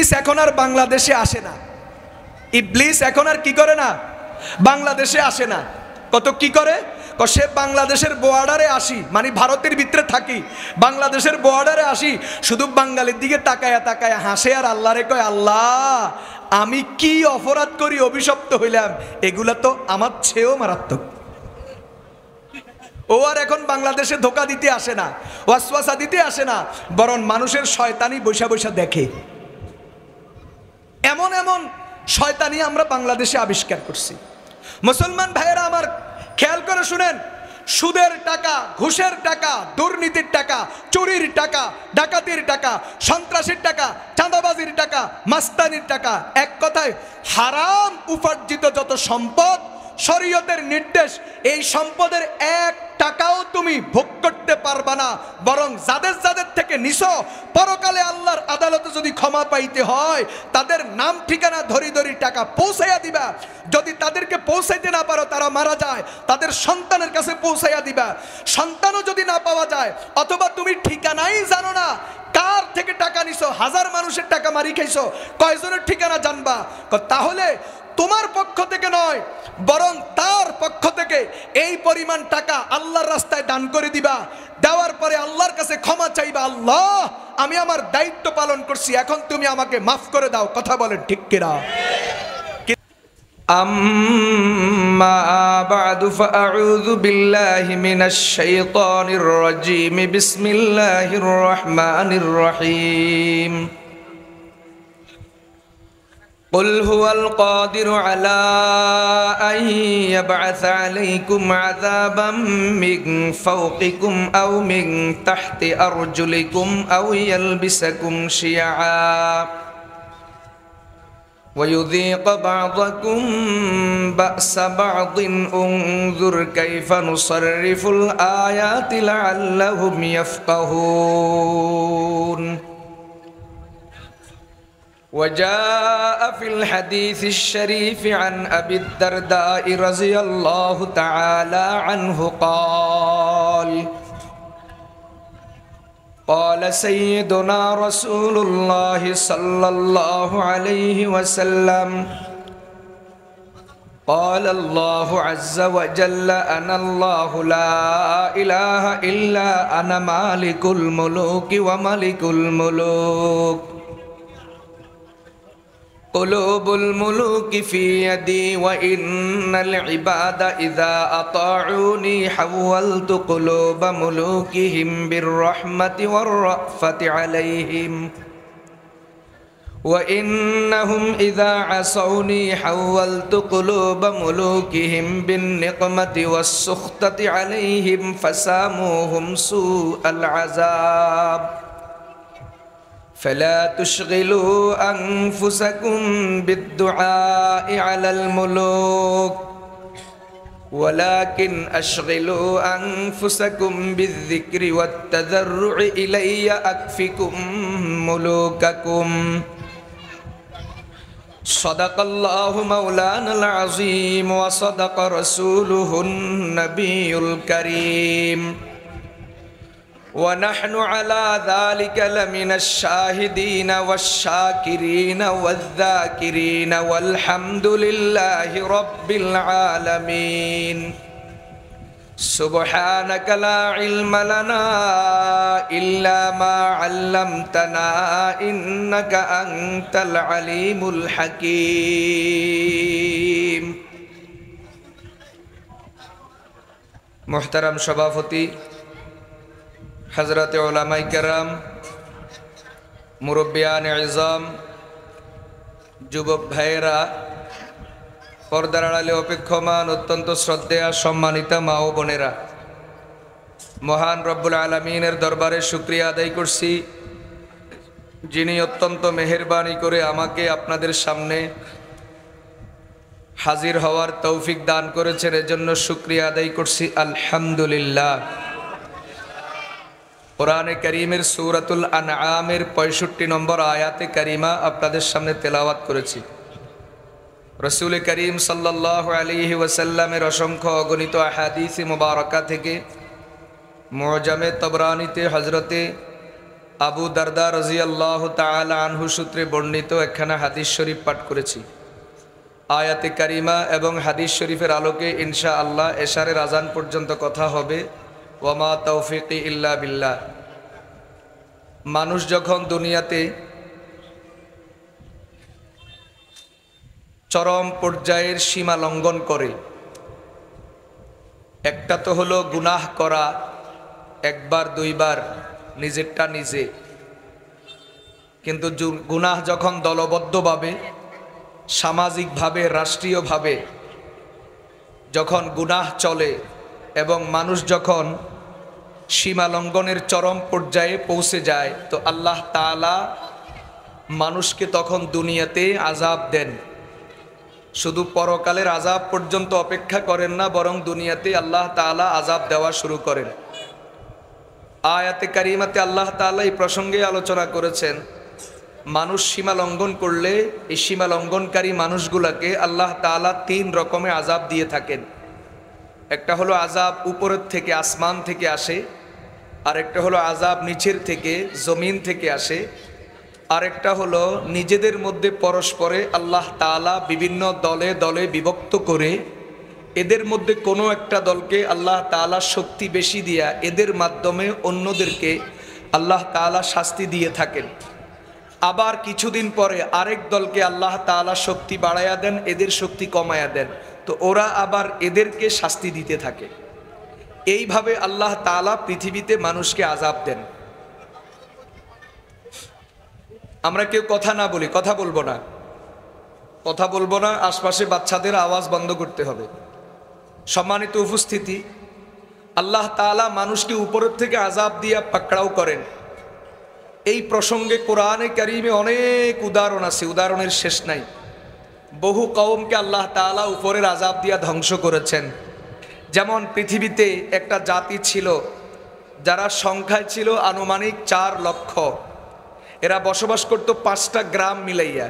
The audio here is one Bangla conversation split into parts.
ইবলিস এখন আর বাংলাদেশে আসে না। ইবলিস এখন আর কি করে না, বাংলাদেশে আসে না। কত কি করে, সে বাংলাদেশের বর্ডারে আসি, মানে ভারতের ভিতরে থাকি, বাংলাদেশের বর্ডারে আসি, শুধু বাঙালির দিকে তাকায়া তাকায়া হাসে আর আল্লাহরে কয়, আল্লাহ আমি কি অপরাধ করি অভিশপ্ত হইলাম, এগুলা তো আমার চেয়েও মারাত্মক। ও আর এখন বাংলাদেশে ধোকা দিতে আসে না, ওয়াসওয়াসা দিতে আসে না, বরং মানুষের শয়তানি বৈশা বৈশা দেখে। এমন এমন শয়তানি আমরা বাংলাদেশে আবিষ্কার করছি। মুসলমান ভাইয়েরা আমার, খেয়াল করে শুনেন, সুদের টাকা, ঘুষের টাকা, দুর্নীতির টাকা, চুরির টাকা, ডাকাতির টাকা, সন্ত্রাসের টাকা, চাঁদাবাজির টাকা, মাস্তানির টাকা, এক কথায় হারাম উপার্জিত যত সম্পদ, শরীয়তের নির্দেশ, এই সম্পদের এক টাকাও তুমি ভোগ করতে পারবা না, বরং যাদের যাদের থেকে নিছো, পরকালে আল্লাহর আদালতে যদি ক্ষমা পাইতে হয় তাদের নাম ঠিকানা ধরি ধরি টাকা পৌঁছাইয়া দিবা। যদি তাদেরকে পৌঁছাইতে না পারো, তারা মারা যায়, তাদের সন্তানের কাছে পৌঁছাইয়া দিবা। সন্তানও যদি না পাওয়া যায়, অথবা তুমি ঠিকানাই জানো না কার থেকে টাকা নিছো, হাজার মানুষের টাকা মারি খাইছো, কয়জনের ঠিকানা জানবা? তাহলে তোমার পক্ষ থেকে নয়, বরং তার পক্ষ থেকে এই পরিমাণ টাকা আল্লাহর রাস্তায় দান করে দিবা। দেওয়ার পরে আল্লাহর কাছে ক্ষমা চাইবা, আল্লাহ আমি আমার দায়িত্ব পালন করছি, এখন তুমি আমাকে মাফ করে দাও। কথা বলেন ঠিক কিনা? আম্মা বা'দু ফাআউযু বিল্লাহি মিনাশ শাইতানির রাজীম। বিসমিল্লাহির রহমানির রহিম। قل هو القادر على أن يبعث عليكم عذابا من فوقكم أو من تحت أرجلكم أو يلبسكم شيعا ويذيق بعضكم بأس بعض انظر كيف نصرف الآيات لعلهم يفقهون. وجاء في الحديث الشريف عن أبي الدرداء رضي الله تعالى عنه قال سيدنا رسول الله صلى الله عليه وسلم قال الله عز وجل أنا الله لا إله إلا أنا مالك الملوك وملك الملوك قلوب الملوك في يدي وإن العباد إذا أطاعوني حولت قلوب ملوكهم بالرحمة والرأفة عليهم وإنهم إذا عصوني حولت قلوب ملوكهم بالنقمة والسخطة عليهم فساموهم سوء العذاب فلا تشغلوا أنفسكم بالدعاء على الملوك ولكن أشغلوا أنفسكم بالذكر والتضرع إلي أكفكم ملوككم. صدق الله مولانا العظيم وصدق رسوله النبي الكريم ونحن على ذلك لمن الشاهدين والشاكرين والذاكرين والحمد لله رب العالمين. سبحانك لا علم لنا إلا ما علمتنا إنك أنت العليم الحكيم. محترم সভাপতি, হযরতে উলামায়ে কেরাম, মুরব্বিয়ান ইজম, যুবক ভাইয়েরা, পর্দার আড়ালে অপেক্ষমান অত্যন্ত শ্রদ্ধেয় সম্মানিতা মা ও বোনেরা, মহান রব্বুল আলামিনের দরবারে শুকরিয়া আদায় করছি, যিনি অত্যন্ত মেহেরবানি করে আমাকে আপনাদের সামনে হাজির হওয়ার তৌফিক দান করেছেন, এজন্য শুকরিয়া আদায় করছি আলহামদুলিল্লাহ। কোরআনে কারীমের সূরাতুল আনআমের 65 নম্বর আয়াতে কারিমা আপনাদের সামনে তেলাওয়াত করেছি। রাসূল করিম সাল্লাল্লাহু আলাইহি ওয়াসাল্লামের অসংখ্য অগণিত আহাদিস মুবারাকা থেকে মুআজামে তাবরানীতে হযরতে আবু দারদা রাদিয়াল্লাহু তাআলা আনহু সূত্রে বর্ণিত একখানা হাদিস শরীফ পাঠ করেছি। আয়াতে কারিমা এবং হাদিস শরীফের আলোকে ইনশাআল্লাহ এশারের আজান পর্যন্ত কথা হবে। ওয়ামা তৌফিকি ইল্লা বিল্লাহ। মানুষ যখন দুনিয়াতে চরম পর্যায়ের সীমা লঙ্ঘন করে, একটা তো হলো গুনাহ করা, একবার দুইবার নিজেরটা নিজে, কিন্তু গুনাহ যখন দলবদ্ধভাবে, সামাজিকভাবে, রাষ্ট্রীয়ভাবে যখন গুনাহ চলে এবং মানুষ যখন সীমা লঙ্ঘনের চরম পর্যায়ে পৌঁছে যায়, তো আল্লাহ তাআলা মানুষকে তখন দুনিয়াতে আযাব দেন। শুধু পরকালের আযাব পর্যন্ত অপেক্ষা করেন না, বরং দুনিয়াতে আল্লাহ তাআলা আযাব দেওয়া শুরু করেন। আয়াতে কারিমাতে আল্লাহ তাআলা এই প্রসঙ্গে আলোচনা করেছেন, মানুষ সীমা লঙ্ঘন করলে এই সীমা লঙ্ঘনকারী মানুষগুলোকে আল্লাহ তাআলা 3 রকমের আযাব দিয়ে থাকেন। একটা হলো আযাব উপরের থেকে, আসমান থেকে আসে, আর একটা হলো আযাব নিচের থেকে, জমিন থেকে আসে, আরেকটা হলো নিজেদের মধ্যে পরস্পরে আল্লাহ তাআলা বিভিন্ন দলে দলে বিভক্ত করে এদের মধ্যে কোনো একটা দলকে আল্লাহ তাআলা শক্তি বেশি দিয়া এদের মাধ্যমে অন্যদেরকে আল্লাহ তাআলা শাস্তি দিয়ে থাকেন। আবার কিছুদিন পরে আরেক দলকে আল্লাহ তাআলা শক্তি বাড়ায়া দেন, এদের শক্তি কমায়া দেন, তো ওরা আবার এদেরকে শাস্তি দিতে থাকে। এইভাবে আল্লাহ তাআলা পৃথিবীতে মানুষকে আযাব দেন। আমরা কেউ কথা না বলি, কথা বলবো না, কথা বলবো না, আশপাশে বাচ্চাদের আওয়াজ বন্ধ করতে হবে। সম্মানিত উপস্থিতি, আল্লাহ তাআলা মানুষকে উপরের থেকে আযাব দিয়া পাকড়াও করেন। এই প্রসঙ্গে কোরআনে কারিমে অনেক উদাহরণ আছে, উদাহরণের শেষ নাই। বহু কওমকে আল্লাহ তাআলা উপরের আযাব দিয়া ধ্বংস করেছেন। যেমন পৃথিবীতে একটা জাতি ছিল যারা সংখ্যায় ছিল আনুমানিক 4 লক্ষ। এরা বসবাস করত 5টা গ্রাম মিলাইয়া,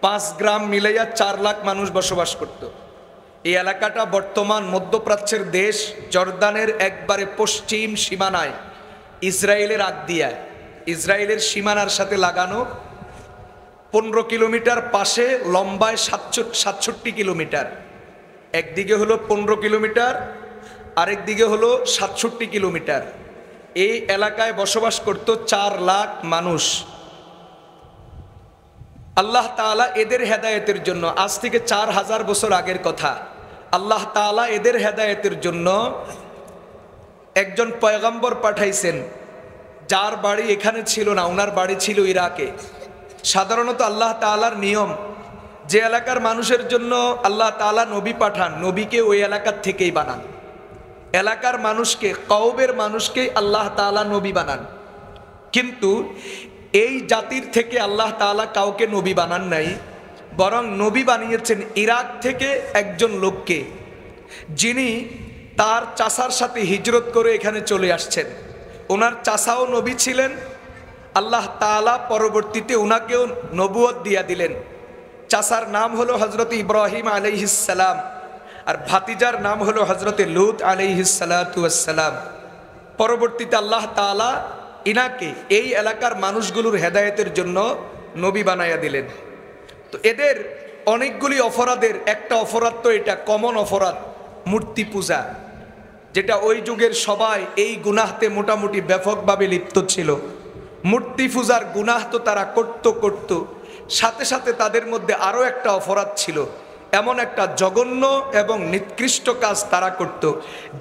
5 গ্রাম মিলাইয়া 4 লাখ মানুষ বসবাস করত। এই এলাকাটা বর্তমান মধ্যপ্রাচ্যের দেশ জর্দানের একবারে পশ্চিম সীমানায়, ইসরায়েলের আগদিয়া, ইসরায়েলের সীমানার সাথে লাগানো। 15 কিলোমিটার পাশে, লম্বায় 67 কিলোমিটার। একদিকে হলো 15 কিলোমিটার, আরেক দিকে হলো 67 কিলোমিটার। এই এলাকায় বসবাস করত 4 লাখ মানুষ। আল্লাহ তাআলা এদের হেদায়েতের জন্য, আজ থেকে 4000 বছর আগের কথা, আল্লাহ তাআলা এদের হেদায়েতের জন্য একজন পয়গম্বর পাঠাইছেন, যার বাড়ি এখানে ছিল না, ওনার বাড়ি ছিল ইরাকে। সাধারণত আল্লাহ তাআলার নিয়ম, যে এলাকার মানুষের জন্য আল্লাহ তাআলা নবী পাঠান, নবীকে ওই এলাকার থেকেই বানান। এলাকার মানুষকে, কওমের মানুষকে আল্লাহ তাআলা নবী বানান। কিন্তু এই জাতির থেকে আল্লাহ তাআলা কাউকে নবী বানান নাই, বরং নবী বানিয়েছেন ইরাক থেকে একজন লোককে, যিনি তার চাচার সাথে হিজরত করে এখানে চলে আসছেন। ওনার চাচাও নবী ছিলেন। আল্লাহ তাআলা পরবর্তীতে ওনাকেও নবুয়ত দিয়া দিলেন। চাচার নাম হলো হযরত ইব্রাহিম আলাইহিস সালাম, আর ভাতিজার নাম হলো হযরত লূত আলাইহিস সালাতু ওয়াস সালাম। পরবর্তীতে আল্লাহ তাআলা ইনাকে এই এলাকার মানুষগুলোর হেদায়েতের জন্য নবী বানায়া দিলেন। তো এদের অনেকগুলি অপরাধের একটা অপরাধ, তো এটা কমন অপরাধ, মূর্তি পূজা, যেটা ওই যুগের সবাই এই গুনাহতে মোটামুটি ব্যাপকভাবে লিপ্ত ছিল। মূর্তি পূজার গুনাহ তো তারা করত, সাথে সাথে তাদের মধ্যে আরও একটা অপরাধ ছিল, এমন একটা জঘন্য এবং নিকৃষ্ট কাজ তারা করত,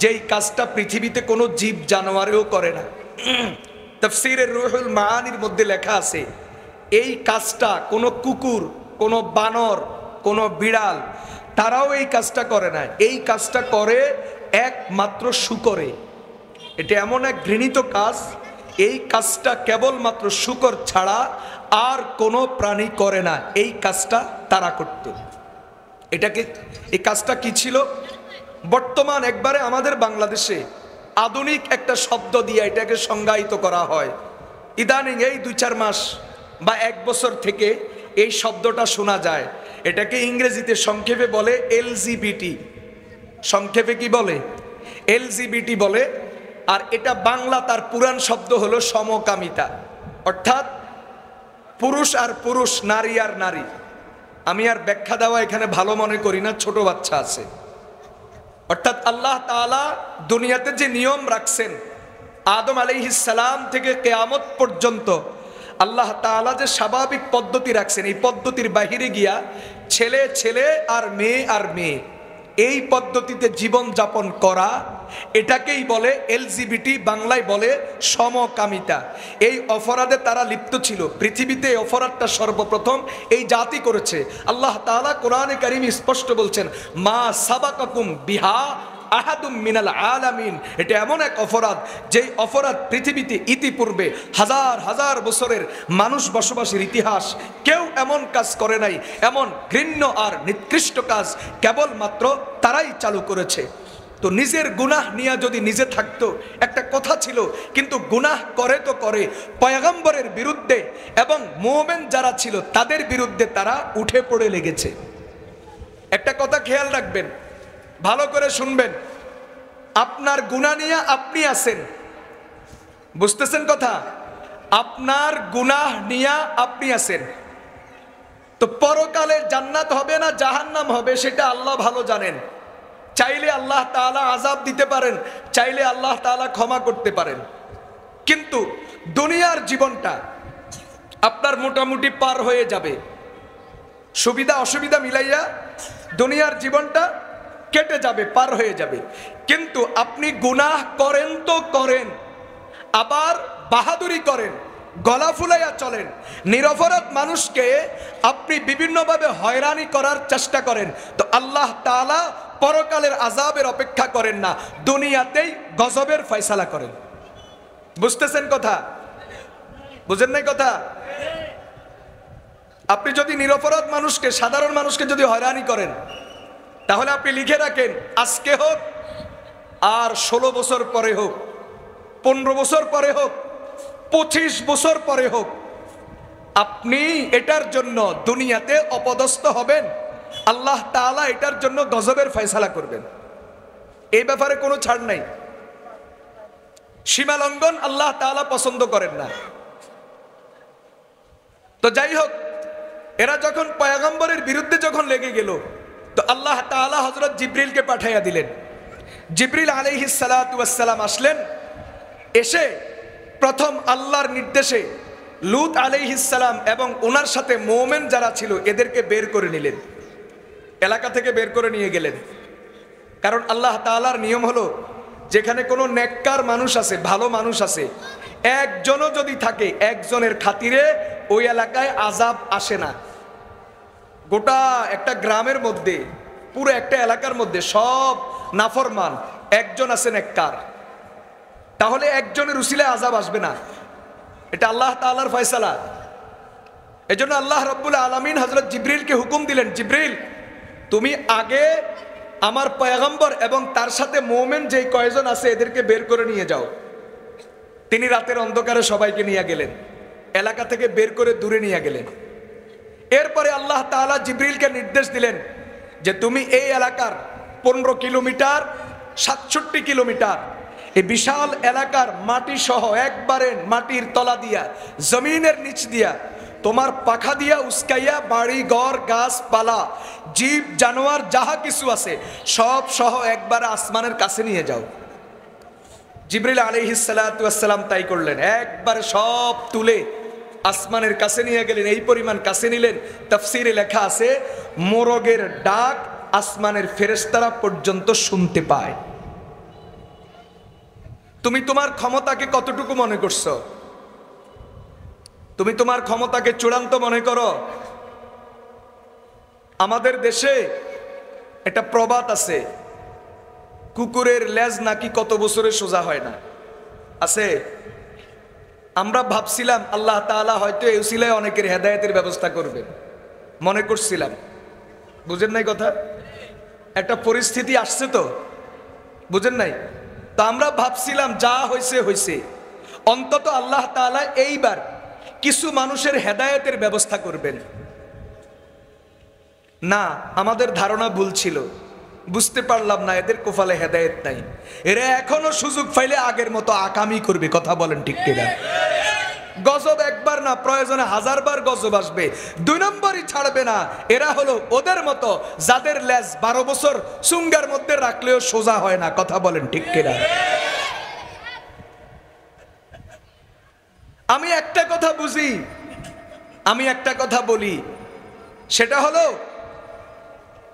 যেই কাজটা পৃথিবীতে কোনো জীব জানোয়ারেও করে না। তাফসীরের রুহুল মাআনির মধ্যে লেখা আছে, এই কাজটা কোনো কুকুর, কোনো বানর, কোনো বিড়াল, তারাও এই কাজটা করে না। এই কাজটা করে একমাত্র শূকরে। এটা এমন এক ঘৃণিত কাজ, এই কাজটা কেবলমাত্র শূকর ছাড়া আর কোনো প্রাণী করে না। এই কাজটা তারা করত। এই কাজটা কি ছিল? বর্তমান একবারে আমাদের বাংলাদেশে আধুনিক একটা শব্দ দিয়ে এটাকে সংজ্ঞায়িত করা হয়। ইদানিং এই 2-4 মাস বা 1 বছর থেকে এই শব্দটা শোনা যায়। এটাকে ইংরেজিতে সংক্ষেপে বলে এলজিবিটি। সংক্ষেপে কি বলে? এলজিবিটি বলে। আর এটা বাংলা তার পুরাণ শব্দ হলো সমকামিতা। অর্থাৎ পুরুষ আর পুরুষ, নারী আর নারী। আমি আর ব্যাখ্যা দেওয়া এখানে ভালো মনে করি না, ছোট বাচ্চা আছে। অর্থাৎ আল্লাহ তাআলা দুনিয়াতে যে নিয়ম রাখছেন আদম আলাইহিস সালাম থেকে কিয়ামত পর্যন্ত, আল্লাহ তাআলা যে স্বাভাবিক পদ্ধতি রাখছেন, এই পদ্ধতির বাহিরে গিয়া ছেলে ছেলে আর মেয়ে এই পদ্ধতিতে জীবন যাপন করা, এটাকেই বলে এলজিবিটি, বাংলায় বলে সমকামিতা। এই অপরাধে তারা লিপ্ত ছিল। পৃথিবীতে এই অপরাধটা সর্বপ্রথম এই জাতি করেছে। আল্লাহ তাআলা কোরআনে কারীম স্পষ্ট বলছেন, মা সাবাকাকুম বিহা আহাদুম মিনাল আলামিন। এটা এমন এক অপরাধ, যেই অপরাধ পৃথিবীতে ইতিপূর্বে হাজার হাজার বছরের মানুষ বসবাসের ইতিহাস কেউ এমন কাজ করে নাই। এমন ঘৃণ্য আর নিকৃষ্ট কাজ কেবলমাত্র তারাই চালু করেছে। তো নিজের গুনাহ নিয়ে যদি নিজে থাকতো একটা কথা ছিল, কিন্তু গুনাহ করে তো করে পয়গম্বরের বিরুদ্ধে এবং মুমিন যারা ছিল তাদের বিরুদ্ধে তারা উঠে পড়ে লেগেছে। একটা কথা খেয়াল রাখবেন, ভালো করে শুনবেন, আপনার গুনাহ নিয়ে আপনি আছেন, বুঝতেছেন কথা? আপনার গুনাহ নিয়ে আপনি আছেন। তো পরকালে জান্নাত হবে না জাহান্নাম হবে সেটা আল্লাহ ভালো জানেন। চাইলে আল্লাহ তাআলা আযাব দিতে পারেন, চাইলে আল্লাহ তাআলা ক্ষমা করতে পারেন। কিন্তু দুনিয়ার জীবনটা আপনার মোটামুটি পার হয়ে যাবে, সুবিধা অসুবিধা মিলাইয়া দুনিয়ার জীবনটা কেটে যাবে, পার হয়ে যাবে। কিন্তু আপনি গুনাহ করেন তো করেন, আবার বাহাদুরি করেন, গলা ফুলাইয়া চলেন, নিরপরাধ মানুষকে আপনি বিভিন্নভাবে হয়রানি করার চেষ্টা করেন, তো আল্লাহ তাআলা পরকালের আযাবের অপেক্ষা করেন না, দুনিয়াতেই গজবের ফয়সালা করেন। বুঝতেছেন কথা? বুঝেন নাই কথা? আপনি যদি নিরপরাধ মানুষকে, সাধারণ মানুষকে যদি হয়রানি করেন, তাহলে আপনি লিখে রাখেন, আজকে হোক আর 16 বছর পরে হোক, 15 বছর পরে হোক, 25 বছর পরে হোক, আপনি এটার জন্য দুনিয়াতে অপদস্থ হবেন। আল্লাহ তাআলা এটার জন্য গজবের ফয়সালা করবেন। এই ব্যাপারে কোনো ছাড় নাই। সীমা লঙ্ঘন আল্লাহ তাআলা পছন্দ করেন না। তো যাই হোক, এরা যখন পয়গম্বরের বিরুদ্ধে যখন লেগে গেল, তো আল্লাহ তাআলা হযরত জিবরিলকে পাঠাইয়া দিলেন। জিবরিল আলাইহিস সালাতু ওয়াস সালাম আসলেন, এসে প্রথম আল্লাহর নির্দেশে লূত আলাইহিস সালাম এবং ওনার সাথে মুমিন যারা ছিল এদেরকে বের করে নিলেন, এলাকা থেকে বের করে নিয়ে গেলেন। কারণ আল্লাহ তাআলার নিয়ম হলো, যেখানে কোনো নেককার মানুষ আছে, ভালো মানুষ আছে, একজনও যদি থাকে, একজনের খাতিরে ওই এলাকায় আযাব আসে না। গোটা একটা গ্রামের মধ্যে, পুরো একটা এলাকার মধ্যে সব নাফরমান, একজন আছে নেককার, তাহলে একজনের উসিলায় আযাব আসবে না। এটা আল্লাহ তাআলার ফয়সালা। এজন্য আল্লাহ রাব্বুল আলামিন হযরত জিবরিলকে হুকুম দিলেন, জিবরিল তুমি আগে আমার পয়গম্বর এবং তার সাথে মুমিন যেই কয়জন আছে এদেরকে বের করে নিয়ে যাও। তিনি রাতের অন্ধকারে সবাইকে নিয়ে গেলেন, এলাকা থেকে বের করে দূরে নিয়ে গেলেন। এরপরে আল্লাহ তাআলা জিবরিলকে নির্দেশ দিলেন যে তুমি এই এলাকার 15 কিলোমিটার, 67 কিলোমিটার এই বিশাল এলাকার মাটি সহ একবারে মাটির তলা দিয়া, জমিনের নিচ দিয়া, তোমার পাখা দিয়া উস্কাইয়া বাড়ি ঘর গাছপালা জীব জানোয়ার যাহা কিছু আছে সব সহ একবার আসমানের কাছে নিয়ে যাও। জিবরিল আলাইহিস সালাতু ওয়াস সালাম তাই করলেন, একবারে সব তুলে আসমানের কাছে নিয়ে গেলেন। এই পরিমাণ কাছে নিলেন, তাফসীরে লেখা আছে মোরগের ডাক আসমানের ফেরেশতারা পর্যন্ত শুনতে পায়। তুমি তোমার ক্ষমতাকে কতটুকু মনে করছো? তুমি তোমার ক্ষমতাকে চূড়ান্ত মনে করো? আমাদের দেশে একটা প্রবাদ আছে, কুকুরের লেজ নাকি কত বছরে সোজা হয় না, আছে। আমরা ভাবছিলাম আল্লাহ তাআলা হয়তো এই উসিলায় অনেকের হেদায়েতের ব্যবস্থা করবেন, মনে করছিলাম। বুঝেন নাই কথা? একটা পরিস্থিতি আসছে তো, বুঝেন নাই? তো আমরা ভাবছিলাম যা হয়েছে হয়েছে, অন্তত আল্লাহ তাআলা এইবার কিছু মানুষের হেদায়েতের ব্যবস্থা করবেন। না, আমাদের ধারণা ভুল ছিল। বুঝতে পারলাম না এদের কপালে হেদায়েত নাই, এরা এখনো সুযোগ পাইলে আগের মতো আকামি করবে। কথা বলেন ঠিক কিনা? গজব একবার না, প্রয়োজনে 1000 বার গজব আসবে, 2 নম্বরই ছাড়বে না। এরা হলো ওদের মতো যাদের লেজ 12 বছর চুঙ্গার মধ্যে রাখলেও সোজা হয় না। কথা বলেন ঠিক কিনা? আমি একটা কথা বুঝি, আমি একটা কথা বলি, সেটা হলো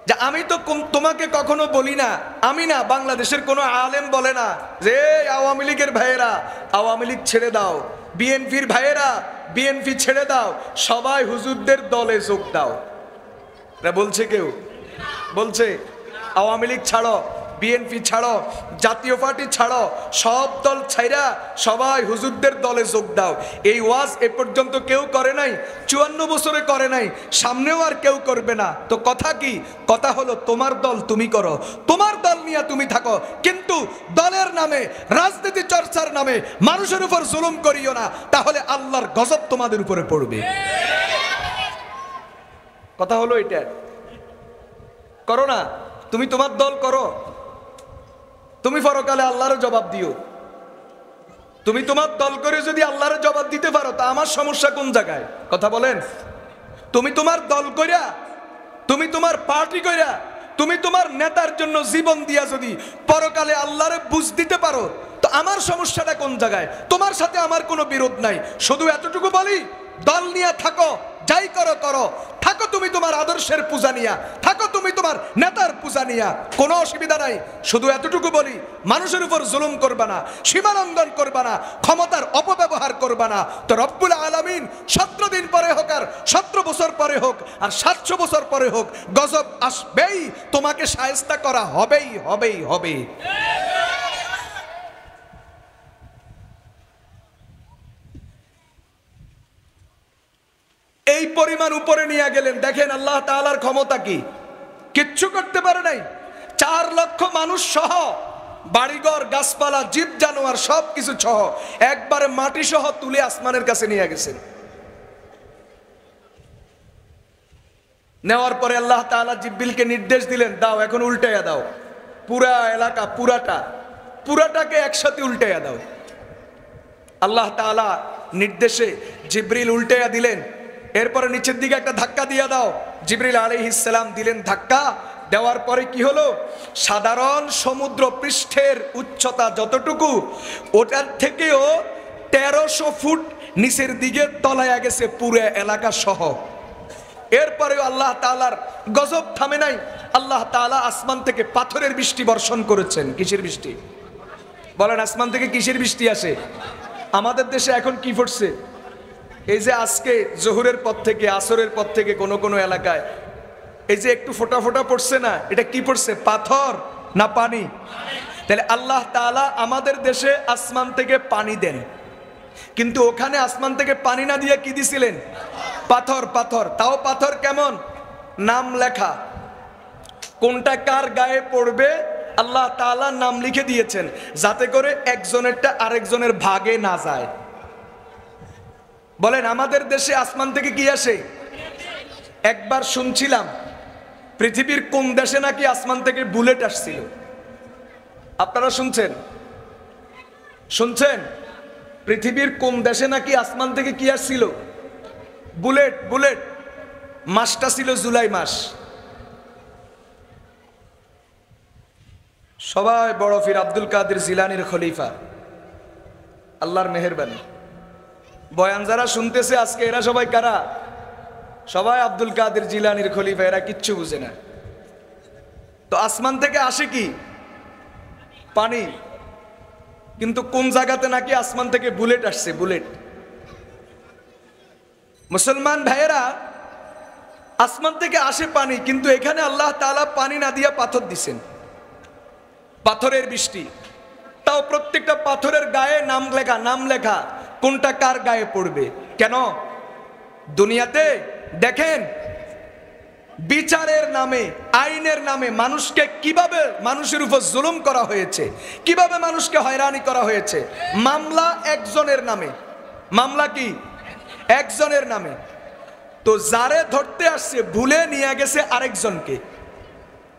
যে আমি তো তোমাকে কখনো বলি না, আমি না, বাংলাদেশের কোনো আলেম বলে না যে আওয়ামী লীগের ভাইয়েরা আওয়ামী লীগ ছেড়ে দাও, বিএনপির ভাইয়েরা বিএনপি ছেড়ে দাও, সবাই হুজুরদের দলে যোগ দাও। এটা বলছে কেউ? বলছে আওয়ামী লীগ ছাড়ো, বিএনপি ছাড়ো, জাতীয় পার্টি ছাড়ো, সব দল ছাইরা সবাই হুজুরদের দলে যোগ দাও। এই ওয়াজ এ পর্যন্ত কেউ করে নাই, 54 বছরে করে নাই, সামনেও আর কেউ করবে না। তো কথা কি? কথা হলো তোমার দল তুমি করো, তোমার দল নিয়ে তুমি থাকো, কিন্তু দলের নামে, রাজনীতি চর্চার নামে মানুষের উপর জুলুম করিও না, তাহলে আল্লাহর গজব তোমাদের উপরে পড়বে। কথা হলো এটা। করো না, তুমি তোমার দল করো, তুমি পরকালে আল্লাহর জবাব দিও। তুমি তোমার দল করে যদি আল্লাহর জবাব দিতে পারো, তা আমার সমস্যা কোন জায়গায়? কথা বলেন। তুমি তোমার দল কইরা, তুমি তোমার পার্টি কইরা, তুমি তোমার নেতার জন্য জীবন দিয়া যদি পরকালে আল্লাহরে বুঝ দিতে পারো, তো আমার সমস্যাটা কোন জায়গায়? তোমার সাথে আমার কোনো বিরোধ নাই। শুধু এতটুকু বলি, দল নিয়ে থাকো, যাই করো করো, থাকো তুমি তোমার আদর্শের পূজা নিয়া, থাকো তুমি তোমার নেতার পূজা নিয়া, কোনো অসুবিধা নাই। শুধু এতটুকু বলি, মানুষের উপর জুলুম করবা না, সীমালঙ্ঘন করবা না, ক্ষমতার অপব্যবহার করবা না। তো রব্বুল আলামিন 17 দিন পরে হোক, আর 17 বছর পরে হোক, আর 700 বছর পরে হোক, গজব আসবেই, তোমাকে শায়েস্তা করা হবেই হবেই হবে। এই পরিমাণ উপরে নিয়ে গেলেন, দেখেন আল্লাহ তাআলার ক্ষমতা কি। কিচ্ছু করতে পারে নাই। 4 লক্ষ মানুষ সহ, বাড়িঘর, গাছপালা, জীব জানোয়ার সব কিছু সহ, একবারে মাটি সহ তুলে আসমানের কাছে নিয়ে গেছেন। নেওয়ার পরে আল্লাহ তাআলা জিব্রিলকে নির্দেশ দিলেন, দাও এখন উল্টাইয়া দাও, পুরা এলাকা, পুরাটাকে একসাথে উল্টাইয়া দাও। আল্লাহ তাআলা নির্দেশে জিব্রিল উল্টাইয়া দিলেন। এরপরে নিচের দিকে একটা ধাক্কা দিয়ে দাও, জিবরিল আলাইহিস সালাম দিলেন ধাক্কা। দেওয়ার পরে কি হলো? সাধারণ সমুদ্র পৃষ্ঠের উচ্চতা যতটুকু, ওটার থেকেও 1300 ফুট নিচের দিকে তলায়া গেছে পুরো এলাকা সহ। এরপরেও আল্লাহ তাআলার গজব থামে নাই। আল্লাহ তাআলা আসমান থেকে পাথরের বৃষ্টি বর্ষণ করেছেন। কিসের বৃষ্টি? বলেন, আসমান থেকে কিসের বৃষ্টি আসে? আমাদের দেশে এখন কি পড়ছে? এই যে আজকে জোহরের পর থেকে, আসরের পর থেকে কোনো কোনো এলাকায় এই যে একটু ফোঁটা ফোঁটা পড়ছে না, এটা কি পড়ছে? পাথর না পানি? তাহলে আল্লাহ তাআলা আমাদের দেশে আসমান থেকে পানি দেন, কিন্তু ওখানে আসমান থেকে পানি না দিয়ে কি দিছিলেন? পাথর। পাথর, তাও পাথর কেমন? নাম লেখা, কোনটা কার গায়ে পড়বে আল্লাহ তাআলা নাম লিখে দিয়েছেন, যাতে করে একজনেরটা আরেকজনের ভাগে না যায়। বলেন, আমাদের দেশে আসমান থেকে কি আসে? একবার শুনছিলাম পৃথিবীর কোন দেশে নাকি আসমান থেকে বুলেট আসছিল। আপনারা শুনছেন? পৃথিবীর কোন দেশে নাকি আসমান থেকে কি আসছিল? বুলেট। মাসটা ছিল জুলাই মাস। সবাই বড় পীর আব্দুল কাদের জিলানীর খলিফা, আল্লাহর মেহেরবানি। বয়ান যারা শুনতেছে আজকে, এরা সবাই কারা? সবাই আব্দুল কাদের জিলানীর খলিফা। এরা কিচ্ছু বুঝে না। তো আসমান থেকে আসে কি? পানি। কিন্তু কোন জায়গাতে নাকি আসমান থেকে বুলেট আসছে, বুলেট। মুসলমান ভাইয়েরা, আসমান থেকে আসে পানি, কিন্তু এখানে আল্লাহ তাআলা পানি না দিয়া পাথর দিছেন, পাথরের বৃষ্টি। তাও প্রত্যেকটা পাথরের গায়ে নাম লেখা, কোনটা কার গায়ে পড়বে। কেন? দুনিয়াতে দেখেন, বিচারের নামে, আইনের নামে মানুষকে কিভাবে, মানুষের উপর জুলুম করা হয়েছে, কিভাবে মানুষকে হয়রানি করা হয়েছে। মামলা একজনের নামে, মামলা কি? একজনের নামে। তো যারে ধরতে আসছে ভুলে নিয়ে গেছে আরেকজনকে,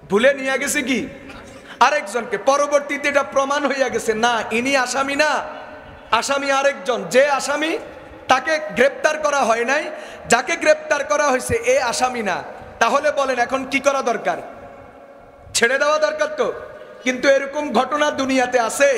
ভুলে নিয়ে গেছে কি? আরেকজনকে। পরবর্তীতে এটা প্রমাণ হইয়া গেছে, না ইনি আসামি না, আসামি আরেকজন। যে আসামি তাকে গ্রেপ্তার করা হয় নাই, যাকে গ্রেপ্তার করা হয়েছে এ আসামি না, তাহলে বলেন এখন কি করা দরকার? ছেড়ে দেওয়া দরকার তো। কিন্তু এরকম ঘটনা দুনিয়াতে আছে,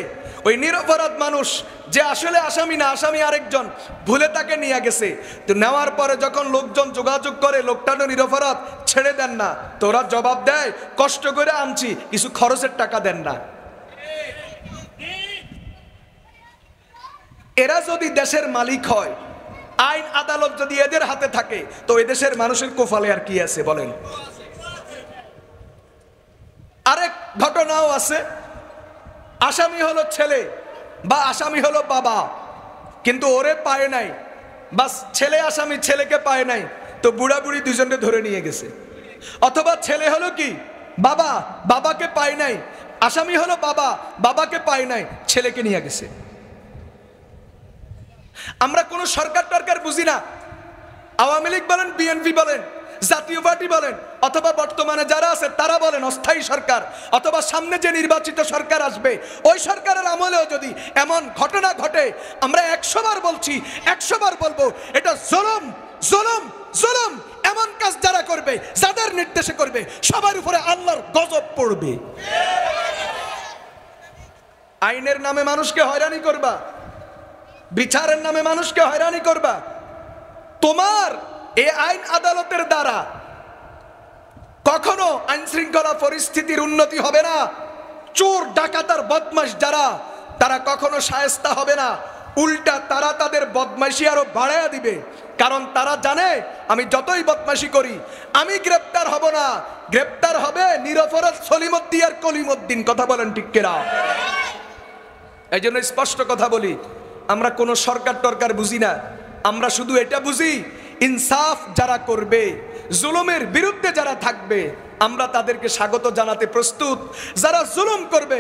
ওই নিরপরাধ মানুষ যে আসলে আসামি না, আসামি আরেকজন, ভুলে তাকে নিয়ে গেছে, তো নেওয়ার পরে যখন লোকজন যোগাযোগ করে লোকটা তো নিরপরাধ, ছেড়ে দেন না, তো ওরা জবাব দেয় কষ্ট করে আনছি, কিছু খরচের টাকা দেন না। এরা যদি দেশের মালিক হয়, আইন আদালত যদি এদের হাতে থাকে, তো এদেশের মানুষের কপালে আর কি আছে বলেন? আরেক ঘটনাও আছে, আসামি হলো ছেলে বা আসামি হলো বাবা, কিন্তু ওরে পায় নাই, বাস ছেলে আসামি, ছেলেকে পায় নাই, তো বুড়া বুড়ি দুজনকে ধরে নিয়ে গেছে। অথবা ছেলে হলো কি বাবা, বাবাকে পায় নাই, আসামি হলো বাবা, বাবাকে পায় নাই, ছেলেকে নিয়ে গেছে। আমরা কোন সরকার টরকার বুঝি না, আওয়ামী লীগ বলেন, বিএনপি বলেন, জাতীয় পার্টি বলেন, অথবা বর্তমানে যারা আছে তারা বলেন অস্থায়ী সরকার, অথবা সামনে যে নির্বাচিত সরকার আসবে ওই সরকারের আমলেও যদি এমন ঘটনা ঘটে, আমরা 100 বার বলছি, 100 বার বলবো, এটা জুলুম, জুলুম, জুলুম। এমন কাজ যারা করবে, যাদের নির্দেশে করবে, সবার উপরে আল্লাহর গজব পড়বে। আইনের নামে মানুষকে হয়রানি করবা, বিচারের নামে মানুষকে হয়রানি করবা, তোমার এই আইন আদালতের দ্বারা কখনো আইন শৃঙ্খলা পরিস্থিতির উন্নতি হবে না। চোর ডাকাতার বদমাশ যারা, তারা কখনো শায়েস্তা হবে না, উল্টা তারা তাদের বদমাশি আরো বাড়ায়া দিবে। কারণ তারা জানে আমি যতই বদমাশি করি আমি গ্রেপ্তার হব না, গ্রেপ্তার হবে নিরপরাধ সলিমুদ্দিন আর কলিমুদ্দিন। কথা বলেন ঠিক কিনা? এই জন্য স্পষ্ট কথা বলি, আমরা কোনো সরকার টরকার বুঝি না, আমরা শুধু এটা বুঝি ইনসাফ যারা করবে, জুলুমের বিরুদ্ধে যারা থাকবে, আমরা তাদেরকে স্বাগত জানাতে প্রস্তুত। যারা জুলুম করবে,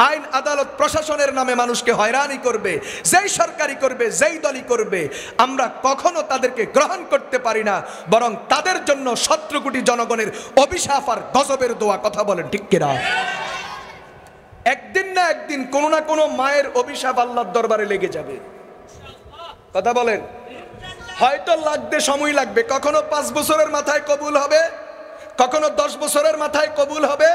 আইন আদালত প্রশাসনের নামে মানুষকে হয়রানি করবে, যেই সরকারি করবে, যেই দলই করবে, আমরা কখনো তাদেরকে গ্রহণ করতে পারি না, বরং তাদের জন্য 17 কোটি জনগণের অভিশাপ আর গজবের দোয়া। কথা বলেন ঠিক কিনা? একদিন না একদিন কোনো না কোনো মায়ের অভিশাপ আল্লাহর দরবারে লেগে যাবে। কথা বলেন? হয়তো লাগতে সময় লাগবে, কখনো 5 বছরের মাথায় কবুল হবে, কখনো 10 বছরের মাথায় কবুল হবে,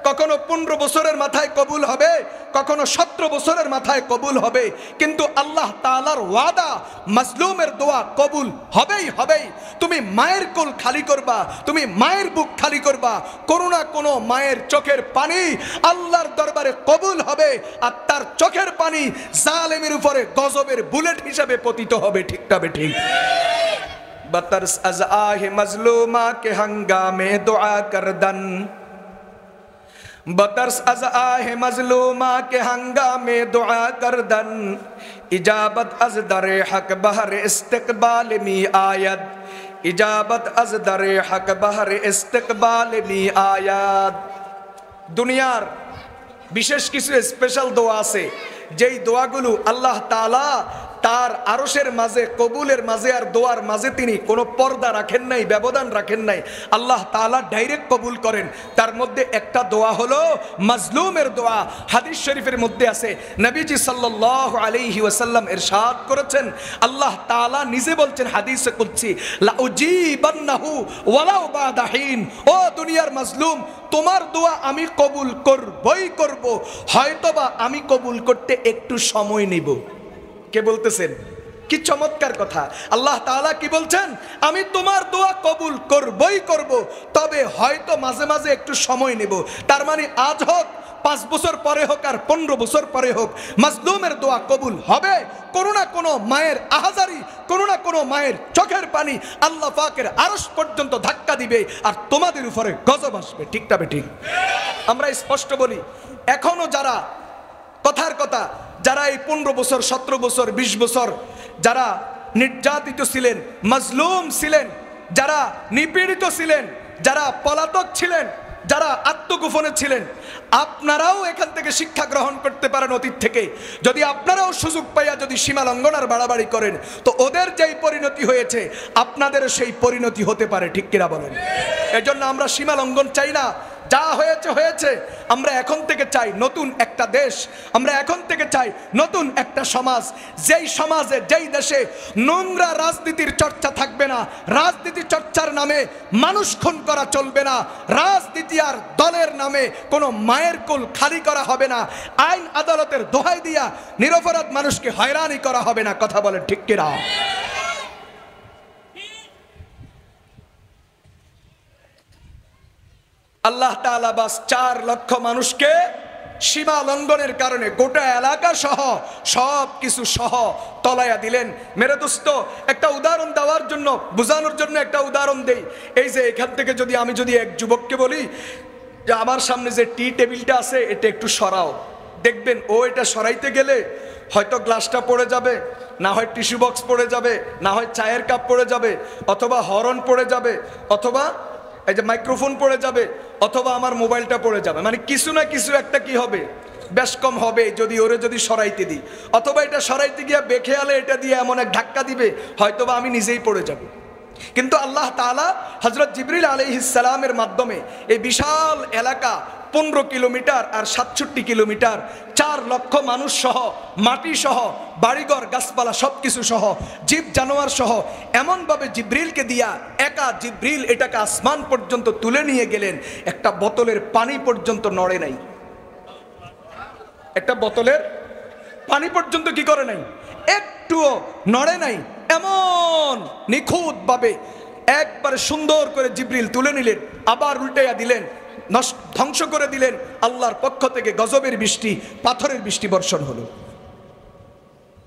কখনো 15 বছরের মাথায় কবুল হবে, কখনো 17 বছরের মাথায় কবুল হবে, কিন্তু আল্লাহ তাআলার ওয়াদা, মাজলুমের দোয়া কবুল হবেই হবেই। তুমি মায়ের কোল খালি করবা, তুমি মায়ের বুক খালি করবা, কোনো না কোনো মায়ের চোখের পানি আল্লাহর দরবারে কবুল হবে, আর তার চোখের পানি জালেমের উপরে গজবের বুলেট হিসাবে পতিত হবে। ঠিক তবে ঠিক। বতরস আজ আহে মাজলুমা কে হঙ্গামে দোয়া করদন, बतर्स अज आहे मजलूमा के हंगामे दुआ करदन, इजाबत अज दरे हक बहर इस्तकबाल मी आयद, इजाबत अज दरे हक बहर इस्तकबाल मी आयद। दुनियार বিশেষ কিছু স্পেশাল দোয়া আছে, যেই দোয়াগুলো আল্লাহ তাআলা তার আরশের মাঝে, কবুলের মাঝে আর দোয়ার মাঝে তিনি কোনো পর্দা রাখেন নাই, ব্যবধান রাখেন নাই, আল্লাহ তাআলা ডাইরেক্ট কবুল করেন। তার মধ্যে একটা দোয়া হলো মাজলুমের দোয়া। হাদিস শরীফের মধ্যে আছে, নবীজি সাল্লাল্লাহু আলাইহি ওয়াসাল্লাম ইরশাদ করেছেন, আল্লাহ তাআলা নিজে বলছেন হাদিসে কুদসি, লা উজিবান্নাহু ওয়ালাউ বাদা হিন। ও দুনিয়ার মাজলুম, তোমার দোয়া আমি কবুল করবই করব, হয়তোবা আমি কবুল করতে একটু সময় নিব। কে বলতেছেন? কি চমৎকার কথা! আল্লাহ তাআলা কি বলছেন? আমি তোমার দোয়া কবুল করবই করব, তবে হয়তো মাঝে মাঝে একটু সময় নেব। তার মানে আজ হোক, 5 বছর পরে হোক, আর 15 বছর পরে হোক, মাজলুমের দোয়া কবুল হবে। কোনো না কোনো মায়ের আহাজারি, কোনো না কোনো মায়ের চোখের পানি আল্লাহ পাকের আরশ পর্যন্ত ধাক্কা দিবে, আর তোমাদের উপরে গজব আসবে। ঠিক তবে ঠিক। আমরা স্পষ্ট বলি, এখনো যারা, কথার কথা, যারা এই 15 বছর, 17 বছর, 20 বছর যারা নির্যাতিত ছিলেন, মাজলুম ছিলেন, যারা নিপীড়িত ছিলেন, যারা পলাতক ছিলেন, যারা আত্মগোপনে ছিলেন, আপনারাও এখান থেকে শিক্ষা গ্রহণ করতে পারেন অতীত থেকে। যদি আপনারাও সুযোগ পাইয়া যদি সীমা লঙ্ঘন আর বাড়াবাড়ি করেন, তো ওদের যেই পরিণতি হয়েছে আপনাদেরও সেই পরিণতি হতে পারে। ঠিক কিনা বলেন? এজন্য আমরা সীমা লঙ্ঘন চাই না, যা হয়েছে হয়েছে। আমরা এখন থেকে চাই নতুন একটা দেশ, আমরা এখন থেকে চাই নতুন একটা সমাজ, যেই সমাজে যেই দেশে নোংরা রাজনীতির চর্চা থাকবে না, রাজনীতি চর্চার নামে মানুষ খুন করা চলবে না, রাজনীতি আর দলের নামে কোনো মায়ের কোল খালি করা হবে না, আইন আদালতের দোহাই দিয়া নিরপরাধ মানুষকে হয়রানি করা হবে না। কথা বলেন ঠিক কিনা? আল্লাহ তাআলা বাস 4 লক্ষ মানুষকে সীমা লঙ্ঘনের কারণে গোটা এলাকা সহ সব কিছু সহ তলায়া দিলেন। মেরে দোস্ত, একটা উদাহরণ দেওয়ার জন্য, বোঝানোর জন্য একটা উদাহরণ দেই। এই যে এখান থেকে আমি যদি এক যুবককে বলি যে আমার সামনে যে টি টেবিলটা আছে এটা একটু সরাও, দেখবেন ও এটা সরাইতে গেলে হয়তো গ্লাসটা পড়ে যাবে, না হয় টিস্যু বক্স পড়ে যাবে, না হয় চায়ের কাপ পড়ে যাবে, অথবা হর্ন পড়ে যাবে, অথবা এই যে মাইক্রোফোন পড়ে যাবে, অথবা আমার মোবাইলটা পড়ে যাবে। মানে কিছু না কিছু একটা কি হবে, বেশ কম হবে যদি ওরে যদি সরাইতে দিই, অথবা এটা সরাইতে গিয়ে বেখেয়ালে এটা দিয়ে এমন এক ধাক্কা দিবে হয়তোবা আমি নিজেই পড়ে যাব। কিন্তু আল্লাহ তাআলা হযরত জিবরিল আলাইহিস সালামের মাধ্যমে এই বিশাল এলাকা 15 কিলোমিটার আর 67 কিলোমিটার 4 লক্ষ মানুষ সহ, মাটি সহ, বাড়িঘর গাছপালা সবকিছু সহ, জীব জানোয়ার সহ এমনভাবে জিবরিলকে দিয়া একা জিবরিল এটাকে আসমান পর্যন্ত তুলে নিয়ে গেলেন, একটা বোতলের পানি পর্যন্ত নড়ে নাই। একটা বোতলের পানি পর্যন্ত কি করে নাই, একটুও নড়ে নাই। এমন নিখুঁতভাবে একবারে সুন্দর করে জিবরিল তুলে নিলেন, আবার উল্টাইয়া দিলেন, ধ্বংস করে দিলেন। আল্লাহর পক্ষ থেকে গজবের বৃষ্টি, পাথরের বৃষ্টি বর্ষণ হলো।